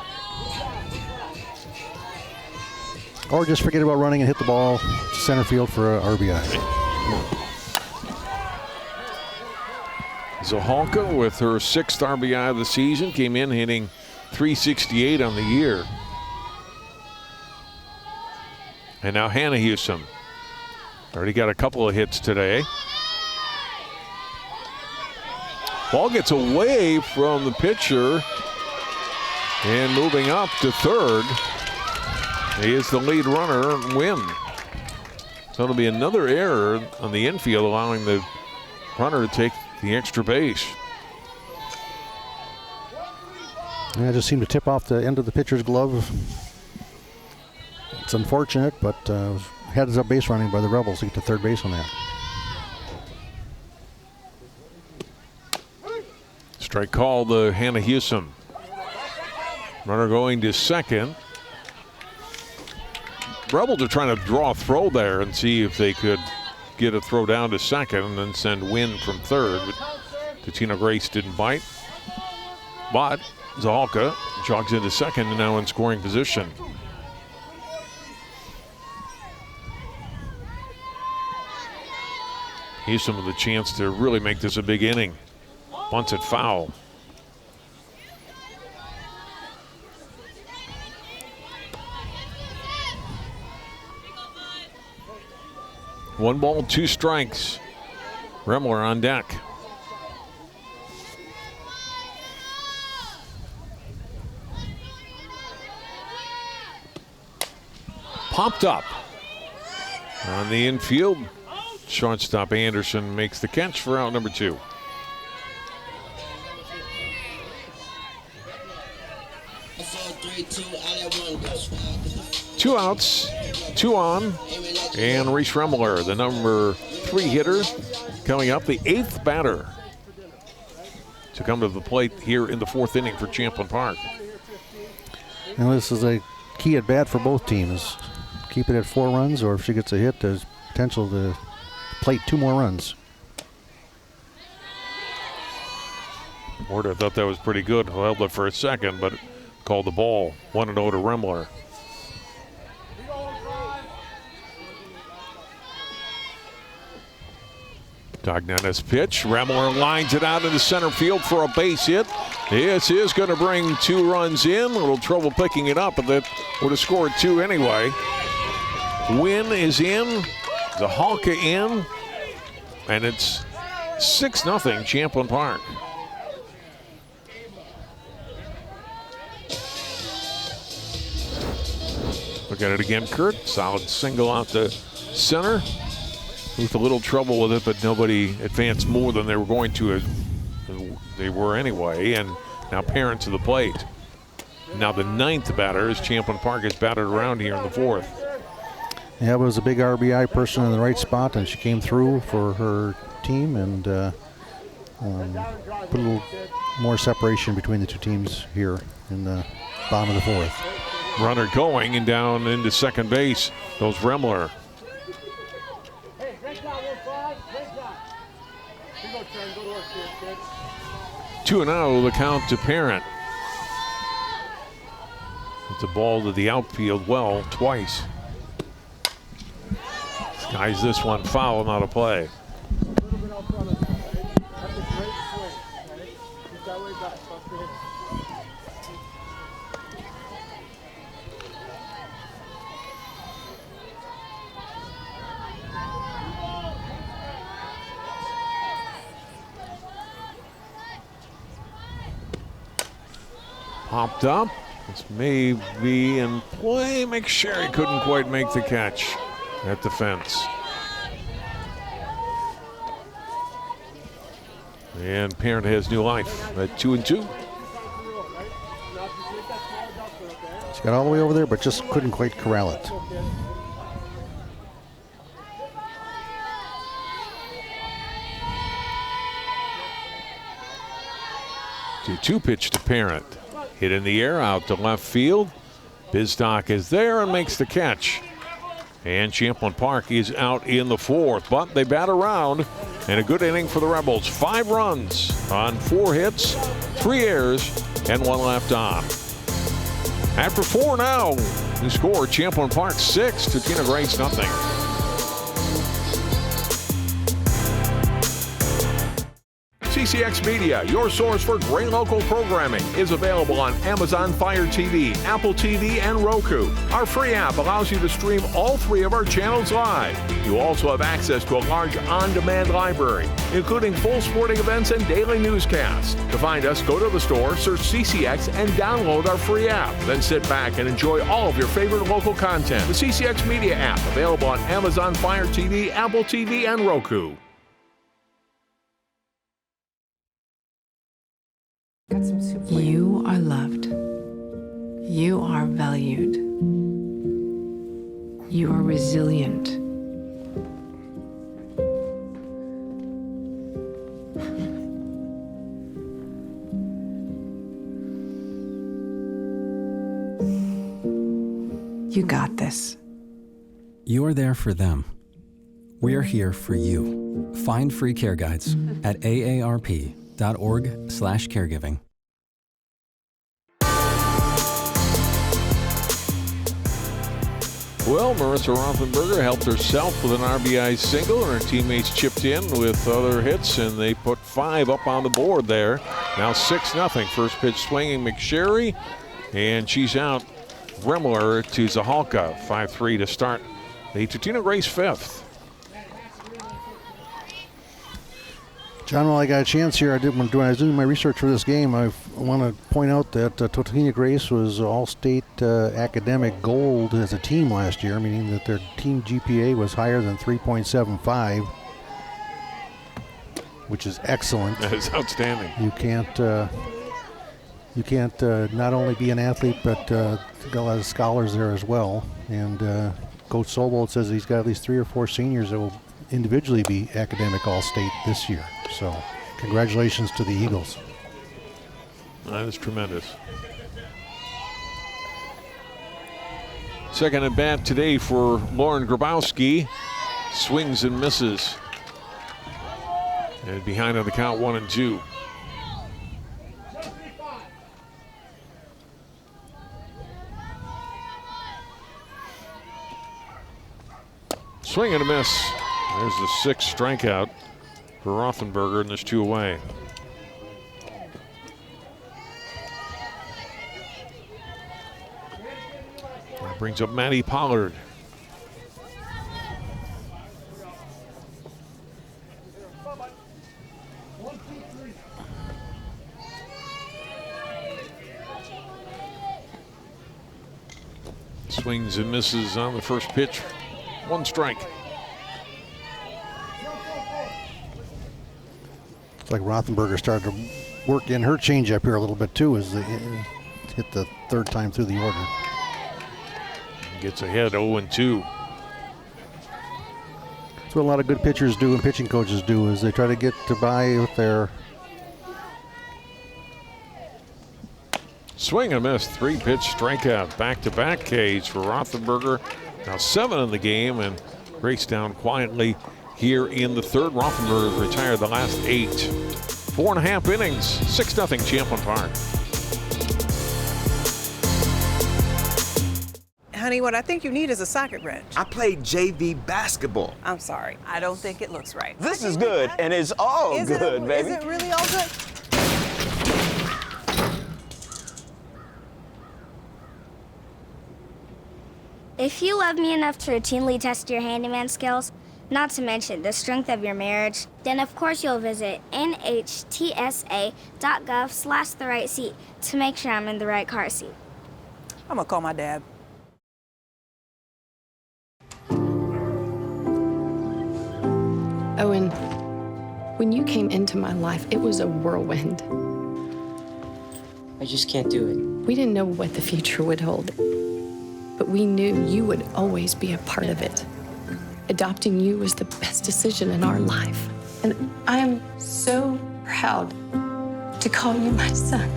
Or just forget about running and hit the ball to center field for a RBI. Zahalka with her 6th RBI of the season, came in hitting .368 on the year. And now Hannah Hewson. Already got a couple of hits today. Ball gets away from the pitcher and moving up to third is the lead runner, Wynn. So it'll be another error on the infield, allowing the runner to take the extra base. Yeah, it just seemed to tip off the end of the pitcher's glove. It's unfortunate, but heads up base running by the Rebels to get to third base on that. Strike call to Hannah Hewson. Runner going to second. Rebels are trying to draw a throw there and see if they could get a throw down to second and then send Wynn from third. But Totino-Grace didn't bite. But Zahalka jogs into second and now in scoring position. Hewson with a chance to really make this a big inning. Bunts it foul. One ball, 2 strikes. Remler on deck. Popped up on the infield. Shortstop Anderson makes the catch for out number 2. Two outs, 2 on, and Reese Remler, the number 3 hitter, coming up, the 8th batter to come to the plate here in the 4th inning for Champlin Park. And this is a key at bat for both teams. Keep it at 4 runs, or if she gets a hit, there's potential to plate 2 more runs. Warder thought that was pretty good. Held it for a second, but called the ball. 1-0 to Remler. Dognetta's pitch. Remler lines it out into center field for a base hit. This is going to bring 2 runs in. A little trouble picking it up, but that would have scored 2 anyway. Wynn is in. Zahalka in. And it's 6-0 Champlin Park. Look at it again, Kurt. Solid single out to center. With a little trouble with it, but nobody advanced more than they were going to. They were anyway, and now Parent to the plate. Now the 9th batter as Champlin Park is battered around here in the 4th. Yeah, it was a big RBI person in the right spot, and she came through for her team and put a little more separation between the 2 teams here in the bottom of the 4th. Runner going and down into second base. Goes Remler. 2-0 the count to Parent. It's a ball to the outfield well twice. Skies this one foul, not a play. Popped up. This may be in play. McSherry couldn't quite make the catch at the fence. And Parent has new life at 2-2. She got all the way over there, but just couldn't quite corral it. Two pitch to Parent. Hit in the air out to left field. Bizdock is there and makes the catch. And Champlin Park is out in the 4th, but they bat around, and a good inning for the Rebels. 5 runs on 4 hits, 3 errors, and 1 left on. After 4 now, the score, Champlin Park 6, Totino-Grace 0. CCX Media, your source for great local programming, is available on Amazon Fire TV, Apple TV, and Roku. Our free app allows you to stream all 3 of our channels live. You also have access to a large on-demand library, including full sporting events and daily newscasts. To find us, go to the store, search CCX, and download our free app. Then sit back and enjoy all of your favorite local content. The CCX Media app, available on Amazon Fire TV, Apple TV, and Roku. You are loved. You are valued. You are resilient. You got this. You are there for them. We are here for you. Find free care guides at aarp.org/caregiving. Well, Marissa Rothenberger helped herself with an RBI single, and her teammates chipped in with other hits, and they put 5 up on the board there. Now 6-0. First pitch swinging McSherry, and she's out. Remler to Zahalka, 5-3 to start the Totino-Grace 5th. John, while I got a chance here, when I was doing my research for this game, I want to point out that Totino-Grace was All-State academic gold as a team last year, meaning that their team GPA was higher than 3.75, which is excellent. That is outstanding. You can't not only be an athlete, but got a lot of scholars there as well. And Coach Sobold says he's got at least 3 or 4 seniors that will individually be academic All-State this year. So congratulations to the Eagles. That is tremendous. Second at bat today for Lauren Grabowski. Swings and misses. And behind on the count, 1-2. Swing and a miss. There's the 6th strikeout for Rothenberger, and there's 2 away. That brings up Maddie Pollard. Swings and misses on the first pitch. 1 strike. It's like Rothenberger started to work in her changeup here a little bit too, as they hit the 3rd time through the order. Gets ahead 0-2. That's what a lot of good pitchers do and pitching coaches do, is they try to get to by with their swing and a miss. 3-pitch strikeout. Back-to-back Ks for Rothenberger. Now 7 in the game, and Grace down quietly here in the 3rd. Rothenberger retired the last 8. 4.5 innings, 6-0 Champlin Park. Honey, what I think you need is a socket wrench. I played JV basketball. I'm sorry. I don't think it looks right. This is good, and it's all good, baby. Is it really all good? If you love me enough to routinely test your handyman skills, not to mention the strength of your marriage, then of course you'll visit nhtsa.gov/therightseat to make sure I'm in the right car seat. I'm gonna call my dad. Owen, when you came into my life, it was a whirlwind. I just can't do it. We didn't know what the future would hold, but we knew you would always be a part of it. Adopting you was the best decision in our life. And I am so proud to call you my son.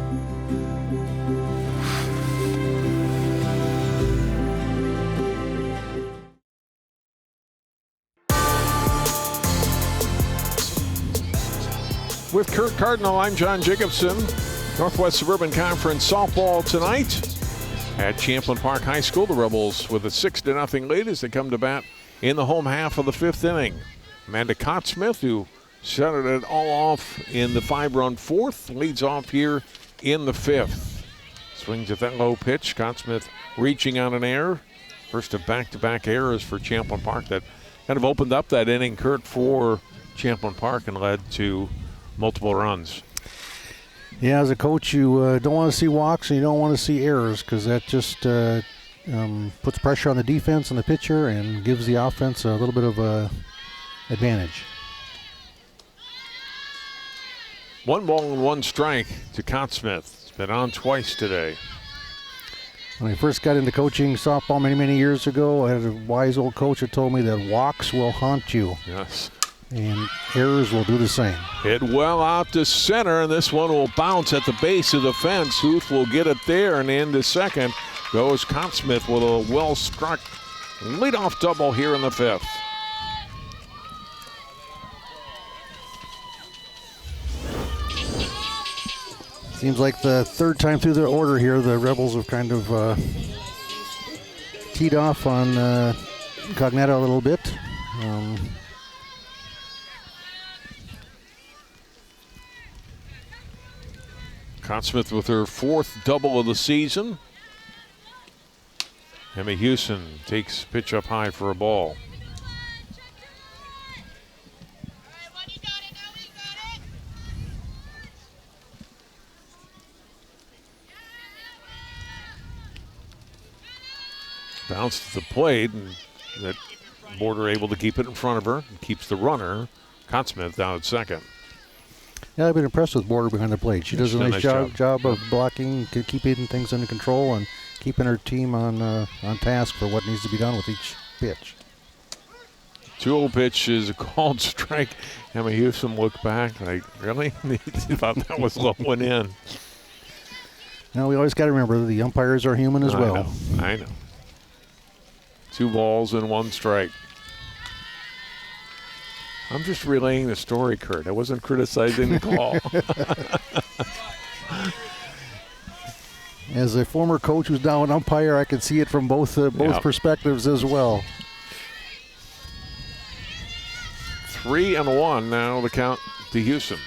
With Kurt Cardinal, I'm John Jacobson. Northwest Suburban Conference softball tonight at Champlin Park High School. The Rebels with a 6-0 lead as they come to bat in the home half of the 5th inning. Amanda Cottsmith, who Started it all off in the 5-run fourth. Leads off here in the 5th. Swings at that low pitch. Scott Smith reaching on an error. First of back-to-back errors for Champlin Park. That kind of opened up that inning, Kurt, for Champlin Park and led to multiple runs. Yeah, as a coach, you don't want to see walks and you don't want to see errors because that just puts pressure on the defense and the pitcher and gives the offense a little bit of a advantage. 1 ball and 1 strike to Scott Smith. It's been on twice today. When I first got into coaching softball many years ago, I had a wise old coach that told me that walks will haunt you. Yes. And errors will do the same. Hit well out to center, and this one will bounce at the base of the fence. Huth will get it there, and into second goes Scott Smith with a well-struck leadoff double here in the 5th. Seems like the third time through the order here, the Rebels have kind of teed off on Cognetta a little bit. Scott Smith with her 4th double of the season. Emmy Houston takes pitch up high for a ball. Bounced to the plate, and that Border able to keep it in front of her and keeps the runner, Scott Smith, down at second. Yeah, I've been impressed with Border behind the plate. She does a nice job of blocking, keeping things under control, and keeping her team on task for what needs to be done with each pitch. 2-0 pitch is a called strike. Emma Houston looked back. Really? Thought that was low and in. Now we always got to remember the umpires are human as well. I know. 2 balls and 1 strike. I'm just relaying the story, Kurt. I wasn't criticizing the call. As a former coach who's now an umpire, I can see it from both perspectives as well. 3-1 now the count to Houston.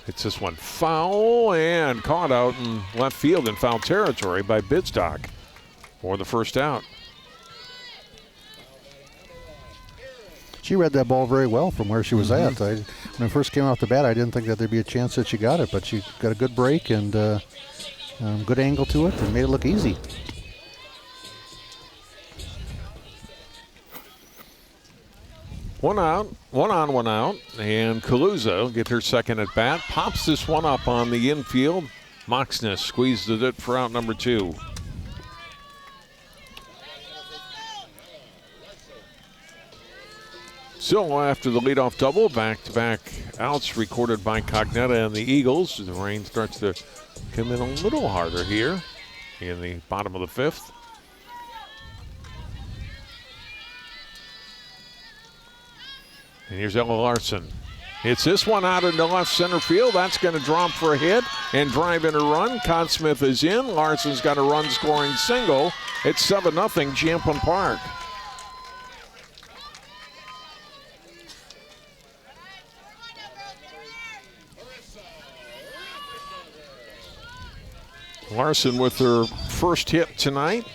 Hits this one foul and caught out in left field in foul territory by Bidstock for the first out. She read that ball very well from where she was at. When I first came off the bat, I didn't think that there'd be a chance that she got it, but she got a good break and good angle to it and made it look easy. One out, one on, one out, and Calusa will get her second at bat. Pops this one up on the infield. Moxness squeezed it for out number 2. So after the leadoff double, back-to-back outs recorded by Cognetta and the Eagles. The rain starts to come in a little harder here in the bottom of the 5th. And here's Ella Larson. Hits this one out into left center field. That's going to drop for a hit and drive in a run. Scott Smith is in. Larson's got a run-scoring single. It's 7-0 Champlin Park. Larson with her first hit tonight.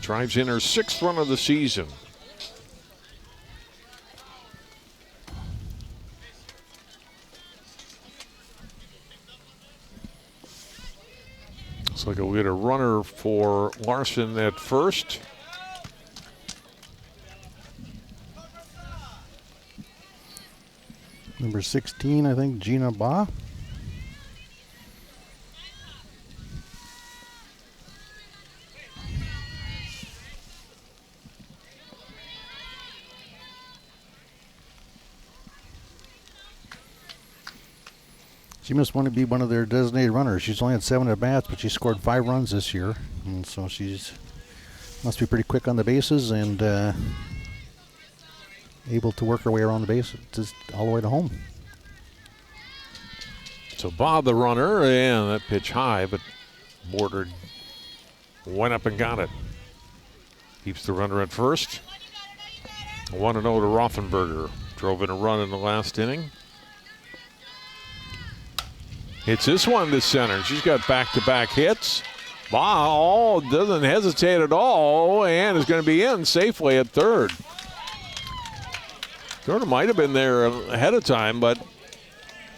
Drives in her 6th run of the season. Looks like we'll get a runner for Larson at first. Number 16, I think, Gina Ba. She must want to be one of their designated runners. She's only had 7 at-bats, but she scored 5 runs this year. And so she's must be pretty quick on the bases and able to work her way around the base just all the way to home. So Bob the runner, and that pitch high, but Bordered went up and got it. Keeps the runner at first. 1-0 to Rothenberger. Drove in a run in the last inning. Hits this one to center. She's got back-to-back hits. Ball doesn't hesitate at all and is going to be in safely at third. Sort of might have been there ahead of time, but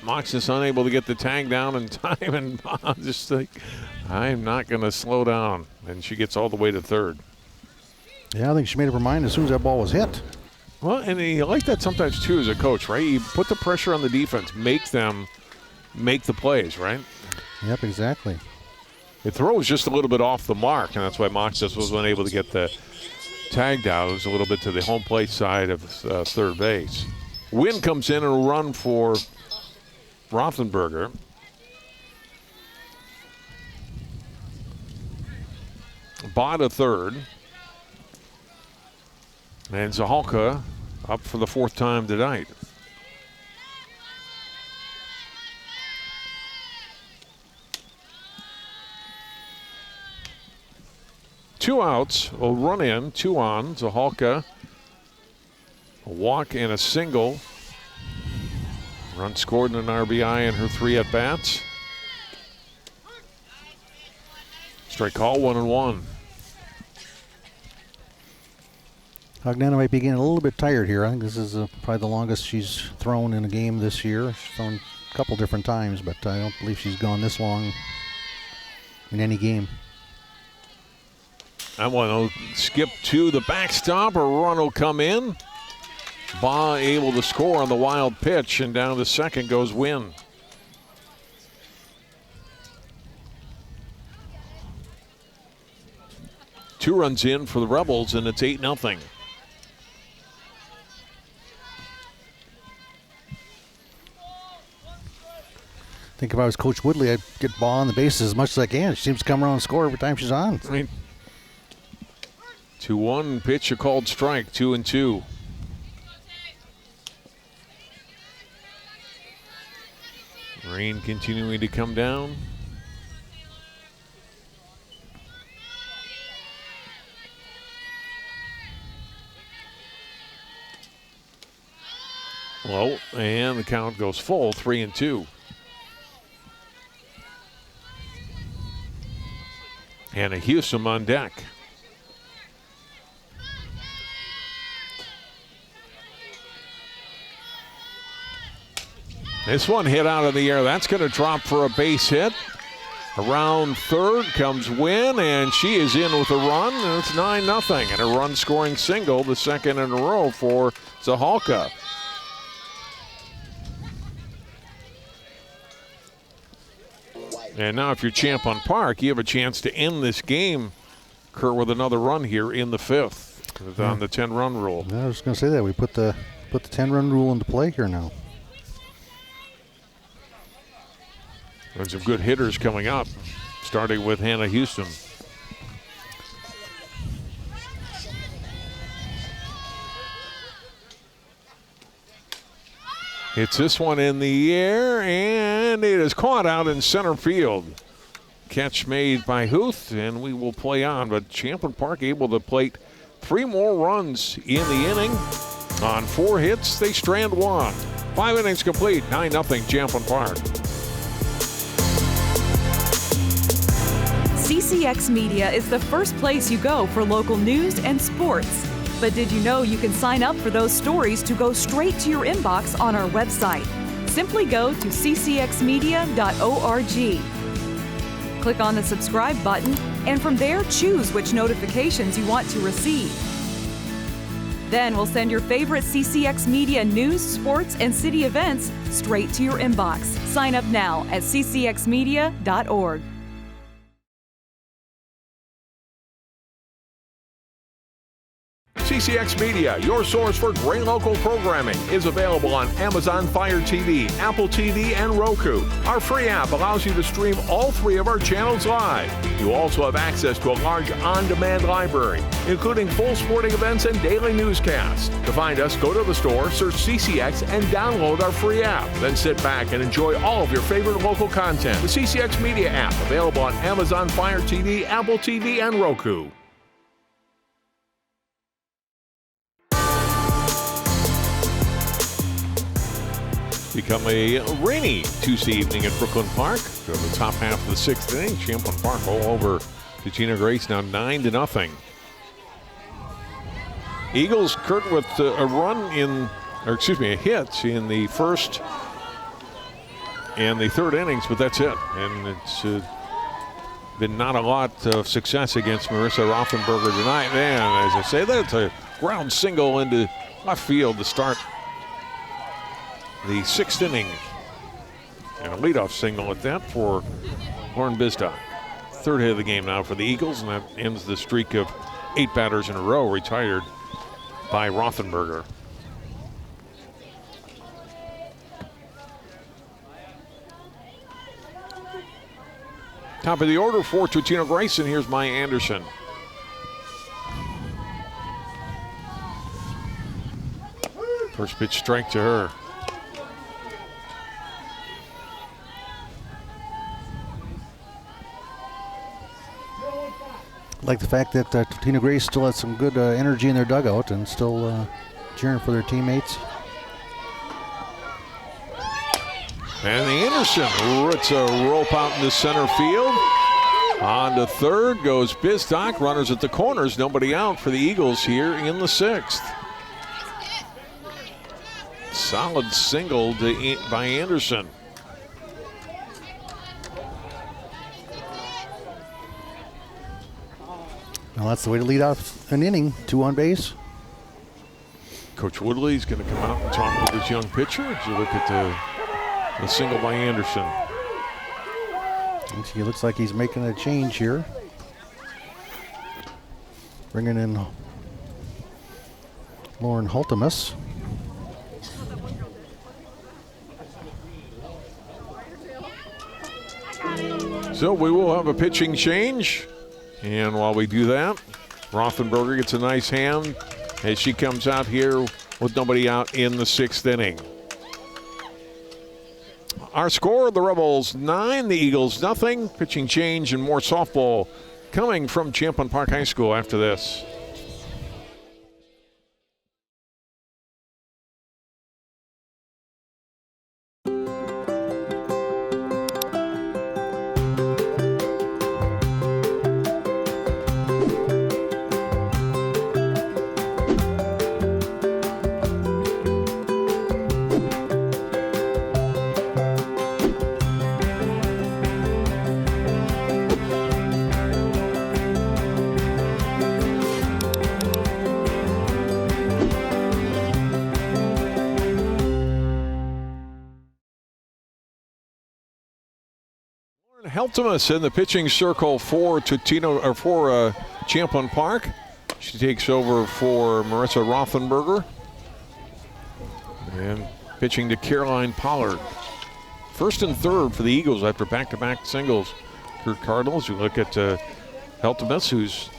Mox is unable to get the tag down in time, and just like, I'm not going to slow down. And she gets all the way to third. Yeah, I think she made up her mind as soon as that ball was hit. Well, and you like that sometimes too as a coach, right? You put the pressure on the defense, make them make the plays, right? Yep, exactly. The throw was just a little bit off the mark, and that's why Mox just wasn't able to get the tag down. It was a little bit to the home plate side of third base. Wynn comes in and a run for Rothenberger. Bott at third. And Zahalka up for the fourth time tonight. Two outs, a run in, two on. Zahalka, a walk and a single. Run scored and an RBI in her 3 at-bats. Strike call, 1-1. Agnana might be getting a little bit tired here. I think this is probably the longest she's thrown in a game this year. She's thrown a couple different times, but I don't believe she's gone this long in any game. I want to skip to the backstop. A run will come in. Ba able to score on the wild pitch, and down to second goes Wynn. Two runs in for the Rebels, and it's 8-0. Think if I was Coach Woodley, I'd get ball on the bases as much as I can. She seems to come around and score every time she's on. I mean, 2-1 pitch, a called strike, 2-2. Rain continuing to come down. Low, and the count goes full, 3-2. And a Hewsome on deck. This one hit out of the air. That's going to drop for a base hit. Around third comes Wynn, and she is in with a run, and it's 9-0. And a run-scoring single, the second in a row for Zahalka. And now if you're Champlin Park, you have a chance to end this game, Kurt, with another run here in the fifth on the 10-run rule. I was going to say that. We put the 10-run rule into play here now. And some good hitters coming up, starting with Hannah Houston. Hits this one in the air, and it is caught out in center field. Catch made by Huth, and we will play on. But Champlin Park able to plate 3 more runs in the inning. On 4 hits, they strand 1. 5 innings complete, 9-0 Champlin Park. CCX Media is the first place you go for local news and sports. But did you know you can sign up for those stories to go straight to your inbox on our website? Simply go to ccxmedia.org. Click on the subscribe button, and from there choose which notifications you want to receive. Then we'll send your favorite CCX Media news, sports, and city events straight to your inbox. Sign up now at ccxmedia.org. CCX Media, your source for great local programming, is available on Amazon Fire TV, Apple TV, and Roku. Our free app allows you to stream all 3 of our channels live. You also have access to a large on-demand library, including full sporting events and daily newscasts. To find us, go to the store, search CCX, and download our free app. Then sit back and enjoy all of your favorite local content. The CCX Media app, available on Amazon Fire TV, Apple TV, and Roku. become a rainy Tuesday evening at Brooklyn Park. Go to the top half of the 6th inning. Champlin Park all over Totino-Grace, now 9-0. Eagles, Kurt, with a hit in the first and the third innings, but that's it. And it's been not a lot of success against Marissa Rothenberger tonight. And as I say, that's a ground single into left field to start the 6th inning. And a leadoff single at that for Lauren Bisdock. Third hit of the game now for the Eagles, and that ends the streak of 8 batters in a row retired by Rothenberger. Top of the order for Totino-Grace, and here's Maya Anderson. First pitch strike to her. I like the fact that Totino-Grace still has some good energy in their dugout and still cheering for their teammates. And the Anderson roots a rope out into center field. On to third goes Bisdock. Runners at the corners. Nobody out for the Eagles here in the 6th. Solid single by Anderson. Well, that's the way to lead off an inning. 2 on base. Coach Woodley's going to come out and talk with this young pitcher. As you look at the single by Anderson. He looks like he's making a change here. Bringing in Lauren Hultimus. So we will have a pitching change. And while we do that, Rothenberger gets a nice hand as she comes out here with nobody out in the 6th inning. Our score, the Rebels 9, the Eagles nothing. Pitching change and more softball coming from Champlin Park High School after this. Heltimus in the pitching circle for Champlin Park. She takes over for Marissa Rothenberger. And pitching to Caroline Pollard. First and third for the Eagles after back-to-back singles. Kurt Cardinals, you look at Heltimus, who's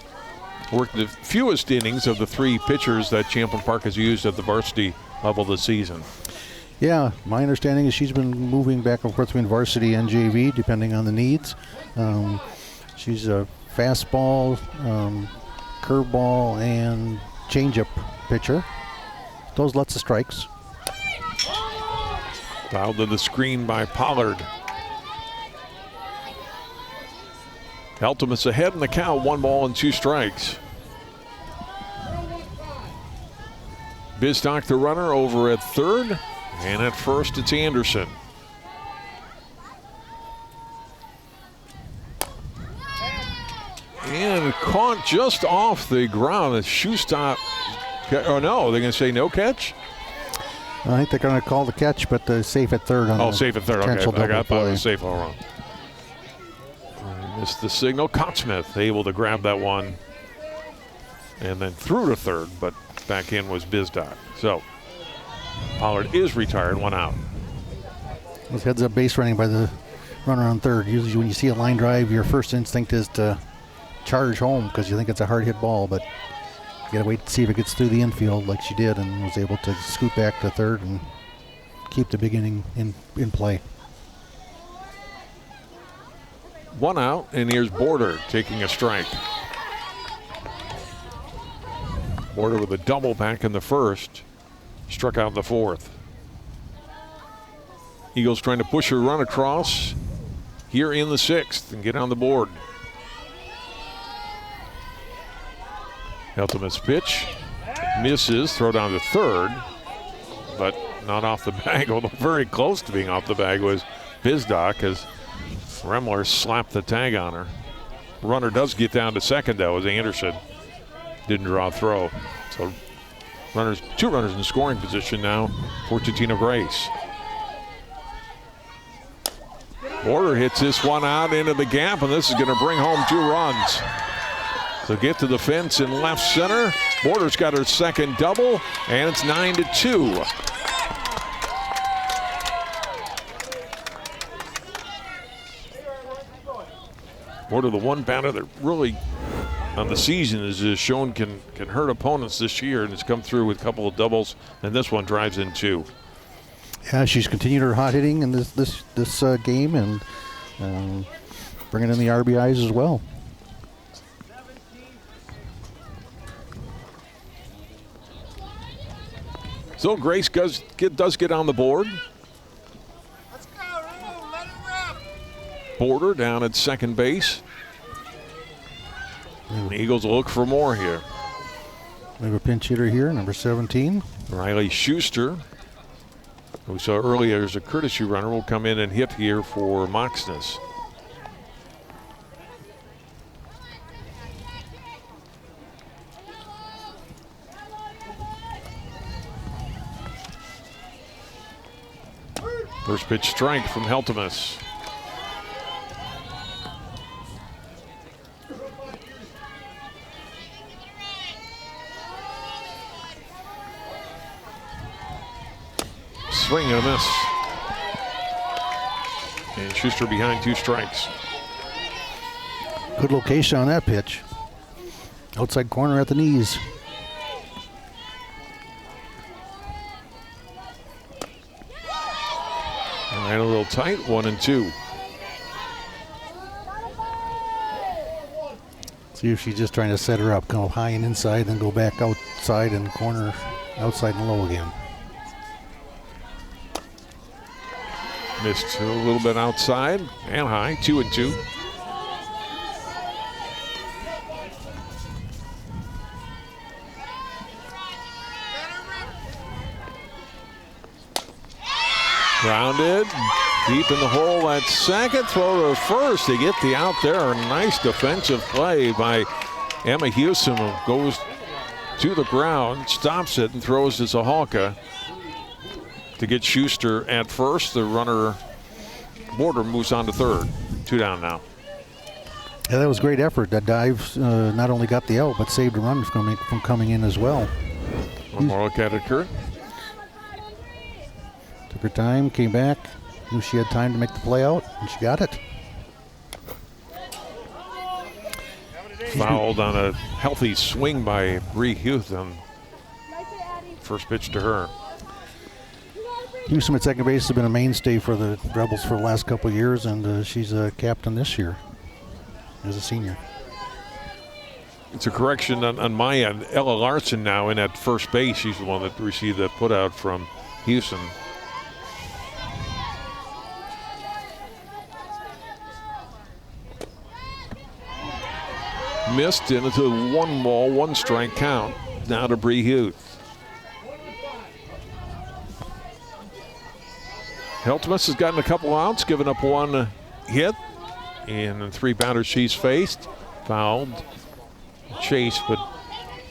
worked the fewest innings of the 3 pitchers that Champlin Park has used at the varsity level this season. Yeah, my understanding is she's been moving back and forth between varsity and JV depending on the needs. She's a fastball, curveball, and changeup pitcher. Those lots of strikes. Fouled to the screen by Pollard. Heltimus ahead in the count, 1 ball and 2 strikes. Bisdock the runner over at third. And at first, it's Anderson. And caught just off the ground. A shoe stop. Oh, no, they're going to say no catch? I think they're going to call the catch, but safe at third. Safe at third. Okay, I thought it was safe all wrong. Missed the signal. Cottsmith able to grab that one. And then threw to third, but back in was Bisdock. So Pollard is retired, 1 out. This heads up base running by the runner on third. Usually when you see a line drive, your first instinct is to charge home because you think it's a hard hit ball, but you gotta wait to see if it gets through the infield like she did and was able to scoot back to third and keep the beginning in play. 1 out, and here's Border taking a strike. Border with a double back in the first. Struck out in the 4th. Eagles trying to push a run across here in the 6th and get on the board. Heltema's pitch misses, throw down to third, but not off the bag, although very close to being off the bag was Bizdock as Remler slapped the tag on her. Runner does get down to second, though, as Anderson didn't draw a throw. So two runners in scoring position now for Totino-Grace. Border hits this one out into the gap, and this is going to bring home 2 runs. So get to the fence in left center. Border's got her second double, and it's 9-2. Border, the one batter that really on the season is shown can hurt opponents this year, and has come through with a couple of doubles, and this one drives in 2. Yeah, she's continued her hot hitting in this game and bringing in the RBIs as well. So Grace does get on the board. Let's go, Ramon, let it rip. Border down at second base. And the Eagles will look for more here. We have a pinch hitter here, number 17. Riley Schuster, who we saw earlier as a courtesy runner, will come in and hit here for Moxness. First pitch strike from Heltemus. Swing and a miss. And Schuster behind 2 strikes. Good location on that pitch. Outside corner at the knees. And a little tight, 1-2. See if she's just trying to set her up. Go high and inside, then go back outside and corner, outside and low again. Missed a little bit outside and high, 2-2. Grounded, deep in the hole at second, throw to first. They get the out there. A nice defensive play by Emma Hewson, who goes to the ground, stops it, and throws to Zahalka to get Schuster at first. The runner, Border, moves on to third. 2 down now. Yeah, that was great effort. That dive not only got the out, but saved a run from coming in as well. One more look at it, Kurt. Took her time, came back, knew she had time to make the play out, and she got it. Fouled on a healthy swing by Bree Huth on first pitch to her. Houston at second base has been a mainstay for the Rebels for the last couple of years, and she's a captain this year as a senior. It's a correction on my end. Ella Larson now in at first base. She's the one that received the put out from Houston. Missed into 1-ball, 1-strike count. Now to Bree Huth. Heltemus has gotten a couple outs, given up 1 hit in the 3 batters she's faced. Fouled, chased, but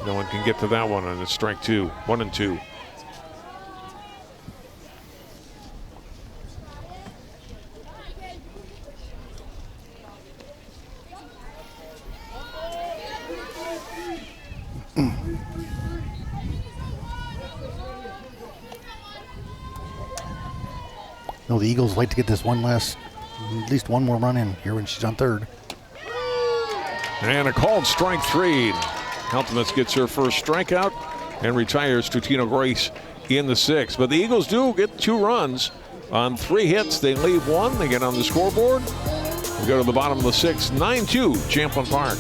no one can get to that one, and it's strike 2, 1-2. No, the Eagles like to get this at least one more run in here when she's on third. And a called strike 3. Heltemus gets her first strikeout and retires Totino-Grace in the 6th. But the Eagles do get 2 runs on 3 hits. They leave 1. They get on the scoreboard. We go to the bottom of the 6th, 9-2, Champlin Park.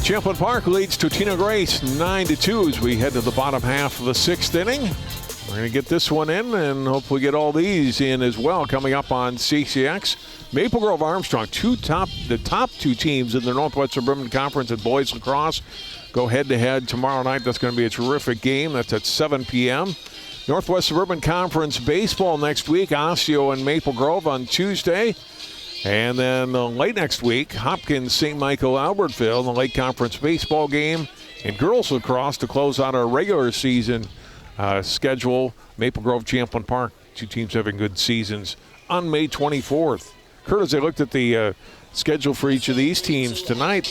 Champlin Park leads Totino-Grace 9-2 as we head to the bottom half of the 6th inning. We're going to get this one in and hopefully get all these in as well. Coming up on CCX, Maple Grove Armstrong, the top two teams in the Northwest Suburban Conference at boys lacrosse go head-to-head tomorrow night. That's going to be a terrific game. That's at 7 p.m. Northwest Suburban Conference baseball next week, Osseo and Maple Grove on Tuesday. And then late next week, Hopkins, St. Michael, Albertville, the late conference baseball game, and girls lacrosse to close out our regular season schedule. Maple Grove, Champlin Park, two teams having good seasons on May 24th. Kurt, as I looked at the schedule for each of these teams tonight,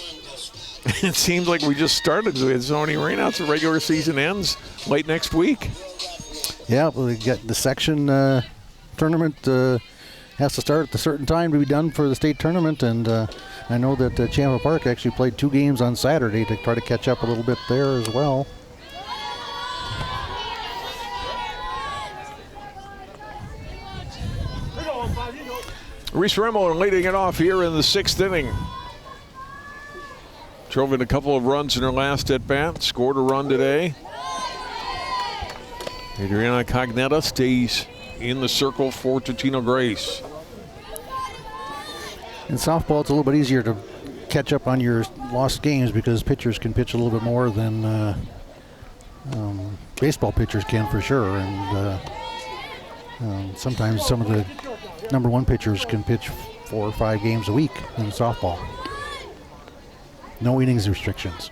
it seems like we just started with so many rainouts. The regular season ends late next week. Yeah, well, we get the section tournament has to start at a certain time to be done for the state tournament, and I know that Champlin Park actually played 2 games on Saturday to try to catch up a little bit there as well. Reese Remmler leading it off here in the 6th inning. Drove in a couple of runs in her last at-bat, scored a run today. Adriana Cognetta stays in the circle for Totino-Grace. In softball, it's a little bit easier to catch up on your lost games because pitchers can pitch a little bit more than baseball pitchers can for sure. And sometimes some of the number 1 pitchers can pitch 4 or 5 games a week in softball. No innings restrictions.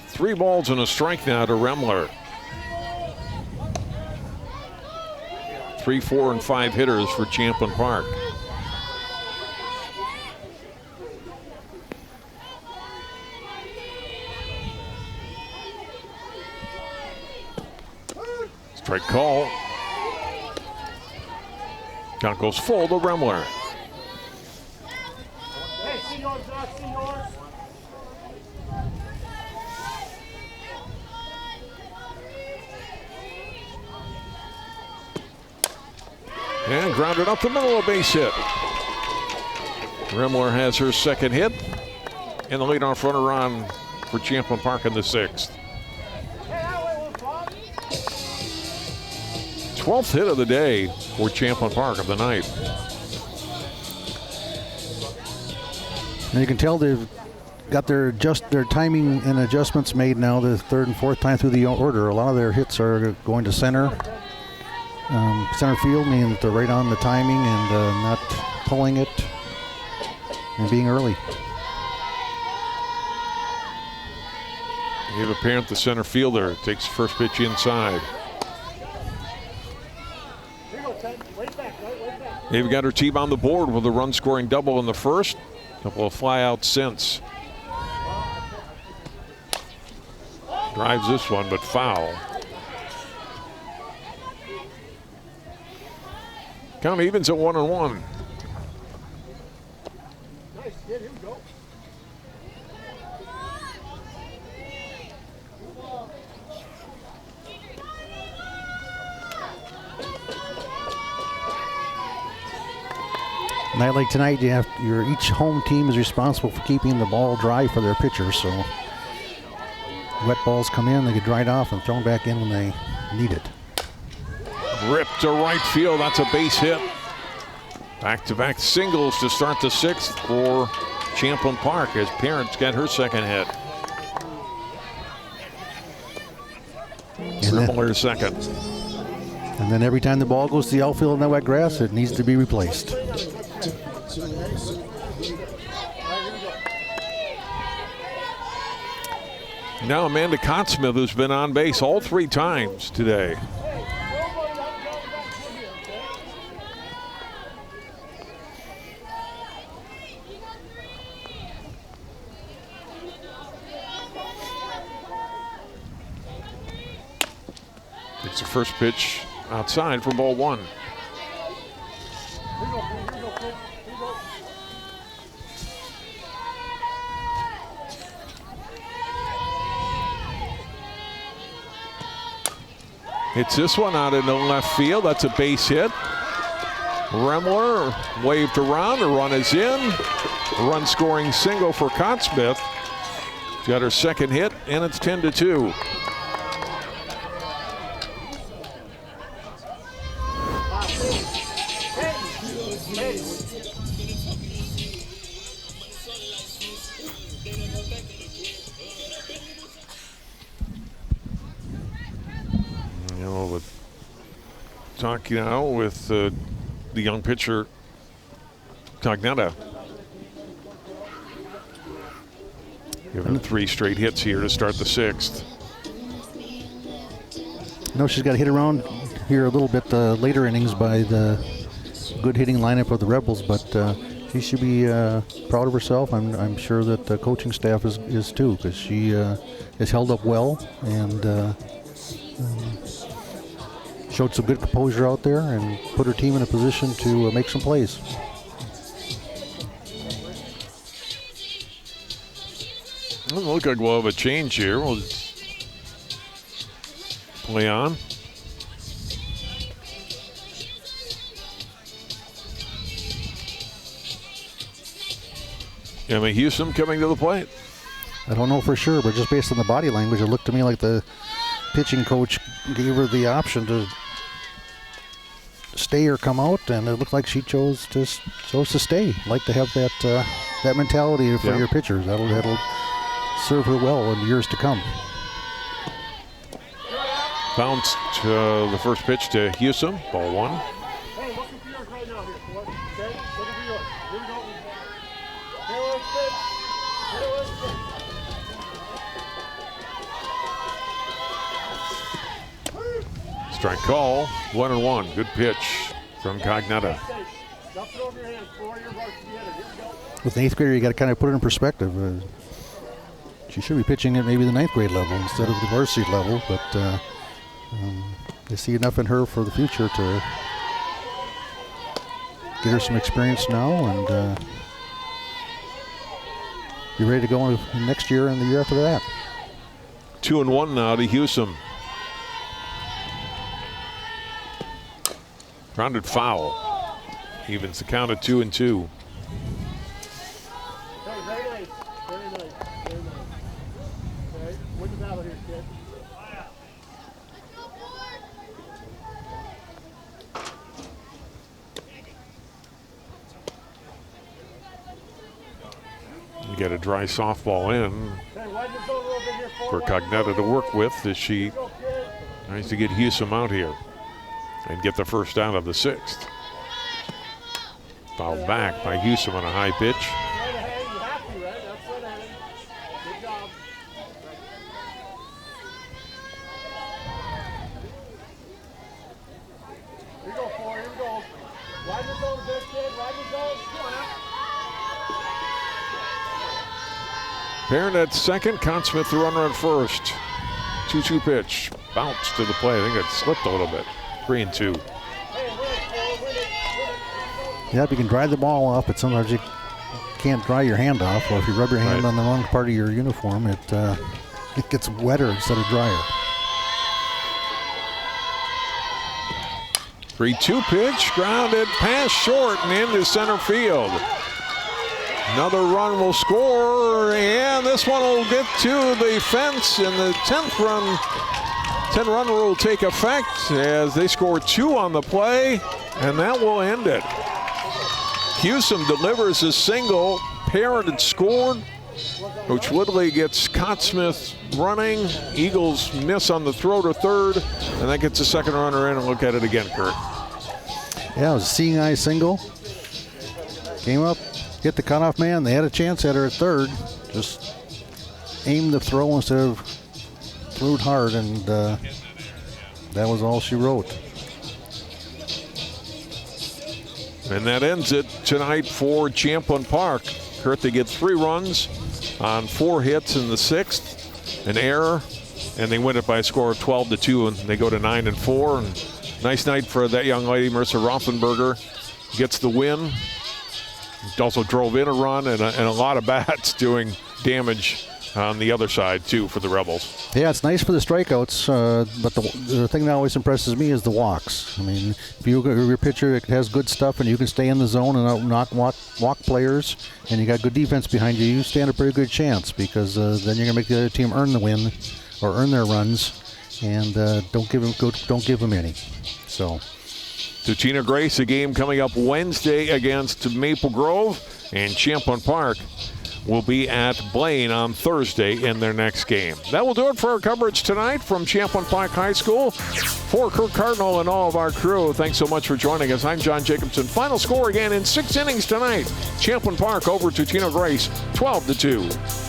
3 balls and a strike now to Remmler. 3, 4, and 5 hitters for Champlin Park. Strike call. Count goes full to Remmler. And grounded up the middle, a base hit. Remmler has her 2nd hit, and the leadoff runner on for Champlin Park in the 6th. 12th hit of the day for Champlin Park of the night. And you can tell they've got their timing and adjustments made now the 3rd and 4th time through the order. A lot of their hits are going to center. Center field, meaning that they're right on the timing and not pulling it and being early. Ava Parent, the center fielder, takes the first pitch inside. They've got her team on the board with a run-scoring double in the first. A couple of flyouts since. Drives this one, but foul. Count evens at 1-1. Nice hit, here we go. Night like tonight, each home team is responsible for keeping the ball dry for their pitchers. So wet balls come in, they get dried off and thrown back in when they need it. Ripped to right field. That's a base hit. Back-to-back singles to start the 6th for Champlin Park as Parents got her 2nd hit. Remmler 2nd. And then every time the ball goes to the outfield in that wet grass, it needs to be replaced. Now Amanda Contsmith, who's been on base all 3 times today. It's the first pitch outside for ball 1. Hits this one out into left field. That's a base hit. Remler waved around. The run is in. A run scoring single for Conn-Smith. Got her second hit, and it's 10-2. Talking now with the young pitcher, Cagnetta. Giving 3 straight hits here to start the 6th. No, she's got hit around here a little bit later innings by the good hitting lineup of the Rebels, but she should be proud of herself. I'm sure that the coaching staff is too, because she has held up well and showed some good composure out there and put her team in a position to make some plays. Doesn't look like we'll have a change here. We'll play on. Emma Hewson coming to the plate. I don't know for sure, but just based on the body language, it looked to me like the pitching coach gave her the option to stay or come out, and it looked like she chose to stay. Like to have that mentality for your pitchers. That'll serve her well in years to come. Bounced the first pitch to Hewson, ball 1. Hey, looking for yours right now here, boy. Okay? Looking for yours. Here we go. Here it is. Here it is. Strike call, 1-1. Good pitch from Cagnetta. With an 8th grader, you got to kind of put it in perspective. She should be pitching at maybe the 9th grade level instead of the varsity level, but they see enough in her for the future to get her some experience now and be ready to go next year and the year after that. 2-1 now to Hewson. Grounded foul. Evens the count at 2-2. Very nice. Very nice. Very nice. Okay, win the battle here, kid. You get a dry softball in for Cagnetta to work with as she tries to get Hewson out here and get the first out of the 6th. Fouled back by Hewson on a high pitch. Parent at second, Conn-Smith the runner at first. 2-2 pitch, bounce to the plate. I think it slipped a little bit. 3-2. Yeah, if you can dry the ball off, but sometimes you can't dry your hand off, or if you rub your hand on the wrong part of your uniform, it gets wetter instead of drier. 3-2 pitch, grounded past short and into center field. Another run will score, and this one will get to the fence, and the 10-run rule will take effect as they score 2 on the play, and that will end it. Hewson delivers a single. Parent had scored. Coach Woodley gets Conn-Smith running. Eagles miss on the throw to third, and that gets the second runner in. And look at it again, Kurt. Yeah, it was a seeing eye single. Came up, hit the cutoff man. They had a chance at her at third. Just aimed the throw instead of threw it hard, and that was all she wrote. And that ends it tonight for Champlin Park. Kurt, they get 3 runs on 4 hits in the 6th, an error, and they win it by a score of 12-2, and they go to 9-4. And nice night for that young lady, Mercer Roffenberger. Gets the win. Also drove in a run and a lot of bats doing damage on the other side, too, for the Rebels. Yeah, it's nice for the strikeouts, but the thing that always impresses me is the walks. I mean, if your pitcher has good stuff and you can stay in the zone and out-knock walk players, and you got good defense behind you, you stand a pretty good chance, because then you're going to make the other team earn the win or earn their runs, and don't give them any. So, Totino-Grace, a game coming up Wednesday against Maple Grove, and Champlin Park will be at Blaine on Thursday in their next game. That will do it for our coverage tonight from Champlin Park High School. For Kirk Cardinal and all of our crew, thanks so much for joining us. I'm John Jacobson. Final score again in 6 innings tonight. Champlin Park over Totino-Grace, 12-2.